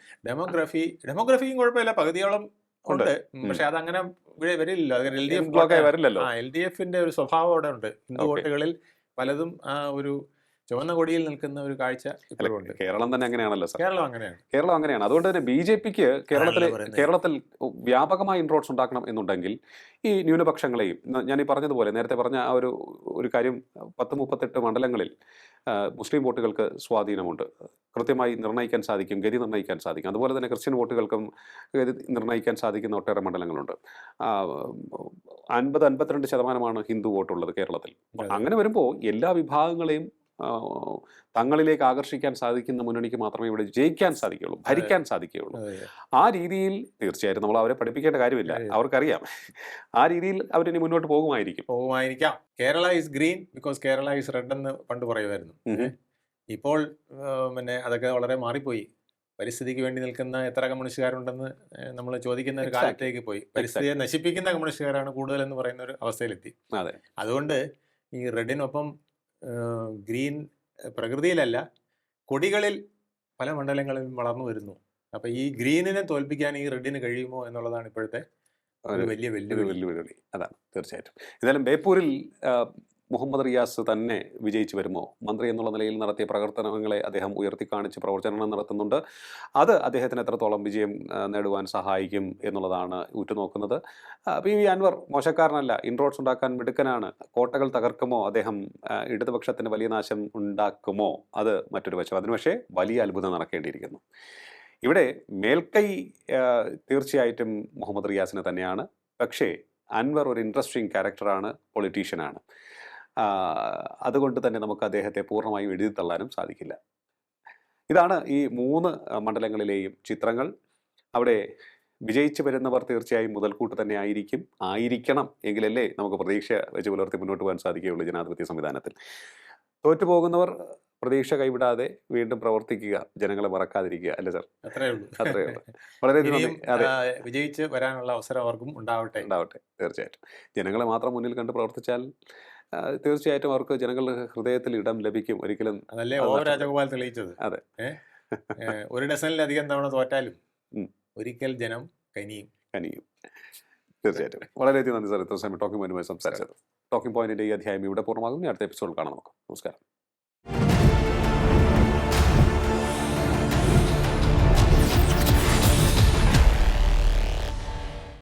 കുഴപ്പമില്ല, പകുതിയോളം ഉണ്ട്. പക്ഷെ അതങ്ങനെ വരില്ലല്ലോ. LDF-ന്റെ ഒരു സ്വഭാവം അവിടെ ഉണ്ട്. ഹിന്ദു വോട്ടുകളിൽ പലതും ആ ഒരു ചുവന്ന കൊടിയിൽ നിൽക്കുന്ന ഒരു കാഴ്ച ഇപ്പോഴുണ്ട്. കേരളം തന്നെ അങ്ങനെയാണല്ലോ സാർ. കേരളം അങ്ങനെയാണ്. അതുകൊണ്ട് തന്നെ BJPക്ക് കേരളത്തിൽ വ്യാപകമായ ഇൻട്രോഡ്സ് ഉണ്ടാക്കണം എന്നുണ്ടെങ്കിൽ ഈ ന്യൂനപക്ഷങ്ങളെയും, ഞാൻ ഈ പറഞ്ഞതുപോലെ നേരത്തെ പറഞ്ഞ ആ ഒരു കാര്യം, 10-38 മണ്ഡലങ്ങളിൽ മുസ്ലിം വോട്ടുകൾക്ക് സ്വാധീനമുണ്ട്. കൃത്യമായി നിർണ്ണയിക്കാൻ സാധിക്കും, ഗതി നിർണ്ണയിക്കാൻ സാധിക്കും. അതുപോലെ തന്നെ ക്രിസ്ത്യൻ വോട്ടുകൾക്കും ഗതി നിർണ്ണയിക്കാൻ സാധിക്കുന്ന ഒട്ടേറെ മണ്ഡലങ്ങളുണ്ട്. 50-52% ഹിന്ദു വോട്ടുള്ളത് കേരളത്തിൽ. അങ്ങനെ വരുമ്പോൾ എല്ലാ വിഭാഗങ്ങളെയും തങ്ങളിലേക്ക് ആകർഷിക്കാൻ സാധിക്കുന്ന മുന്നണിക്ക് മാത്രമേ ഇവിടെ ജയിക്കാൻ സാധിക്കുകയുള്ളൂ, ഭരിക്കാൻ സാധിക്കുകയുള്ളൂ. ആ രീതിയിൽ തീർച്ചയായിട്ടും നമ്മൾ അവരെ പഠിപ്പിക്കേണ്ട കാര്യമില്ല, അവർക്കറിയാം. ആ രീതിയിൽ അവരിനി മുന്നോട്ട് പോകുമായിരിക്കാം. Kerala is green because Kerala is red എന്ന് പണ്ട് പറയുമായിരുന്നു. ഇപ്പോൾ അതൊക്കെ വളരെ മാറിപ്പോയി. പരിസ്ഥിതിക്ക് വേണ്ടി നിൽക്കുന്ന എത്ര കമ്മ്യൂണിസ്റ്റുകാരുണ്ടെന്ന് നമ്മൾ ചോദിക്കുന്ന ഒരു കാലത്തേക്ക് പോയി. പരിസ്ഥിതിയെ നശിപ്പിക്കുന്ന കമ്മ്യൂണിസ്റ്റുകാരാണ് കൂടുതൽ എന്ന് പറയുന്ന ഒരു അവസ്ഥയിലെത്തി. അതുകൊണ്ട് ഈ റെഡിനൊപ്പം ഗ്രീൻ പ്രകൃതിയിലല്ല, കൊടികളിൽ പല മണ്ഡലങ്ങളിലും വളർന്നു വരുന്നു. അപ്പം ഈ ഗ്രീനിനെ തോൽപ്പിക്കാൻ ഈ റെഡിന് കഴിയുമോ എന്നുള്ളതാണ് ഇപ്പോഴത്തെ ഒരു വലിയ ഒരു വെല്ലുവിളി. വെല്ലുവിളി. അതാണ് തീർച്ചയായിട്ടും. എന്തായാലും ബേപ്പൂരിൽ മുഹമ്മദ് റിയാസ് തന്നെ വിജയിച്ചു വരുമോ? മന്ത്രി എന്നുള്ള നിലയിൽ നടത്തിയ പ്രവർത്തനങ്ങളെ അദ്ദേഹം ഉയർത്തിക്കാണിച്ച് പ്രവർത്തനം നടത്തുന്നുണ്ട്. അത് അദ്ദേഹത്തിന് എത്രത്തോളം വിജയം നേടുവാൻ സഹായിക്കും എന്നുള്ളതാണ് ഉറ്റുനോക്കുന്നത്. പി.വി. അൻവർ മോശക്കാരനല്ല. ഇൻറോഡ്സ് ഉണ്ടാക്കാൻ മിടുക്കനാണ്. കോട്ടകൾ തകർക്കുമോ അദ്ദേഹം? ഇടതുപക്ഷത്തിന് വലിയ നാശം ഉണ്ടാക്കുമോ? അത് മറ്റൊരു വശം. അതിന് പക്ഷേ വലിയ അത്ഭുതം നടക്കേണ്ടിയിരിക്കുന്നു. ഇവിടെ മേൽക്കൈ തീർച്ചയായിട്ടും മുഹമ്മദ് റിയാസിന് തന്നെയാണ്. പക്ഷേ അൻവർ ഒരു ഇൻട്രസ്റ്റിംഗ് ക്യാരക്ടറാണ്, പൊളിറ്റീഷ്യനാണ്. അതുകൊണ്ട് തന്നെ നമുക്ക് അദ്ദേഹത്തെ പൂർണ്ണമായും എഴുതിത്തള്ളാനും സാധിക്കില്ല. ഇതാണ് ഈ 3 മണ്ഡലങ്ങളിലെയും ചിത്രങ്ങൾ. അവിടെ വിജയിച്ചു വരുന്നവർ തീർച്ചയായും മുതൽക്കൂട്ട് തന്നെ ആയിരിക്കണം എങ്കിലല്ലേ നമുക്ക് പ്രതീക്ഷ വെച്ച് പുലർത്തി മുന്നോട്ട് പോകാൻ സാധിക്കുകയുള്ളൂ ജനാധിപത്യ സംവിധാനത്തിൽ. തോറ്റുപോകുന്നവർ പ്രതീക്ഷ കൈവിടാതെ വീണ്ടും പ്രവർത്തിക്കുക, ജനങ്ങളെ മറക്കാതിരിക്കുക. അല്ലേ സാർ? അത്രേ ഉള്ളൂ. അത്രയേ ഉള്ളൂ. വളരെയധികം ഇനിയും നന്ദി. അതെ, വിജയിച്ച് വരാനുള്ള അവസരം അവർക്കും ഉണ്ടാവട്ടെ. ഉണ്ടാവട്ടെ. തീർച്ചയായിട്ടും. ജനങ്ങളെ മാത്രം മുന്നിൽ കണ്ട് പ്രവർത്തിച്ചാൽ തീർച്ചയായിട്ടും അവർക്ക് ജനങ്ങളുടെ ഹൃദയത്തിൽ ഇടം ലഭിക്കും. ഒരിക്കലും അതല്ലേ അത് ഓ നഷ്ടപ്പെടില്ല. രാജഗോപാൽ തെളിയിച്ചത്. അതെ. ഒരു ഡസനിലധികം തവണ തോറ്റാലും ഉം. ഒരിക്കൽ ജനം കനിയും. കനിയും. തീർച്ചയായിട്ടും. വളരെയധികം നന്ദി സാർ ഇത്ര സമയം ടോക്കിംഗ് പോയിന്റുമായി സംസാരിച്ചത്. ടോക്കിംഗ് പോയിന്റിന്റെ ഈ അധ്യായം ഇവിടെ പൂർണ്ണമാകും. അടുത്ത എപ്പിസോഡിൽ കാണാം നമുക്ക്. നമസ്കാരം.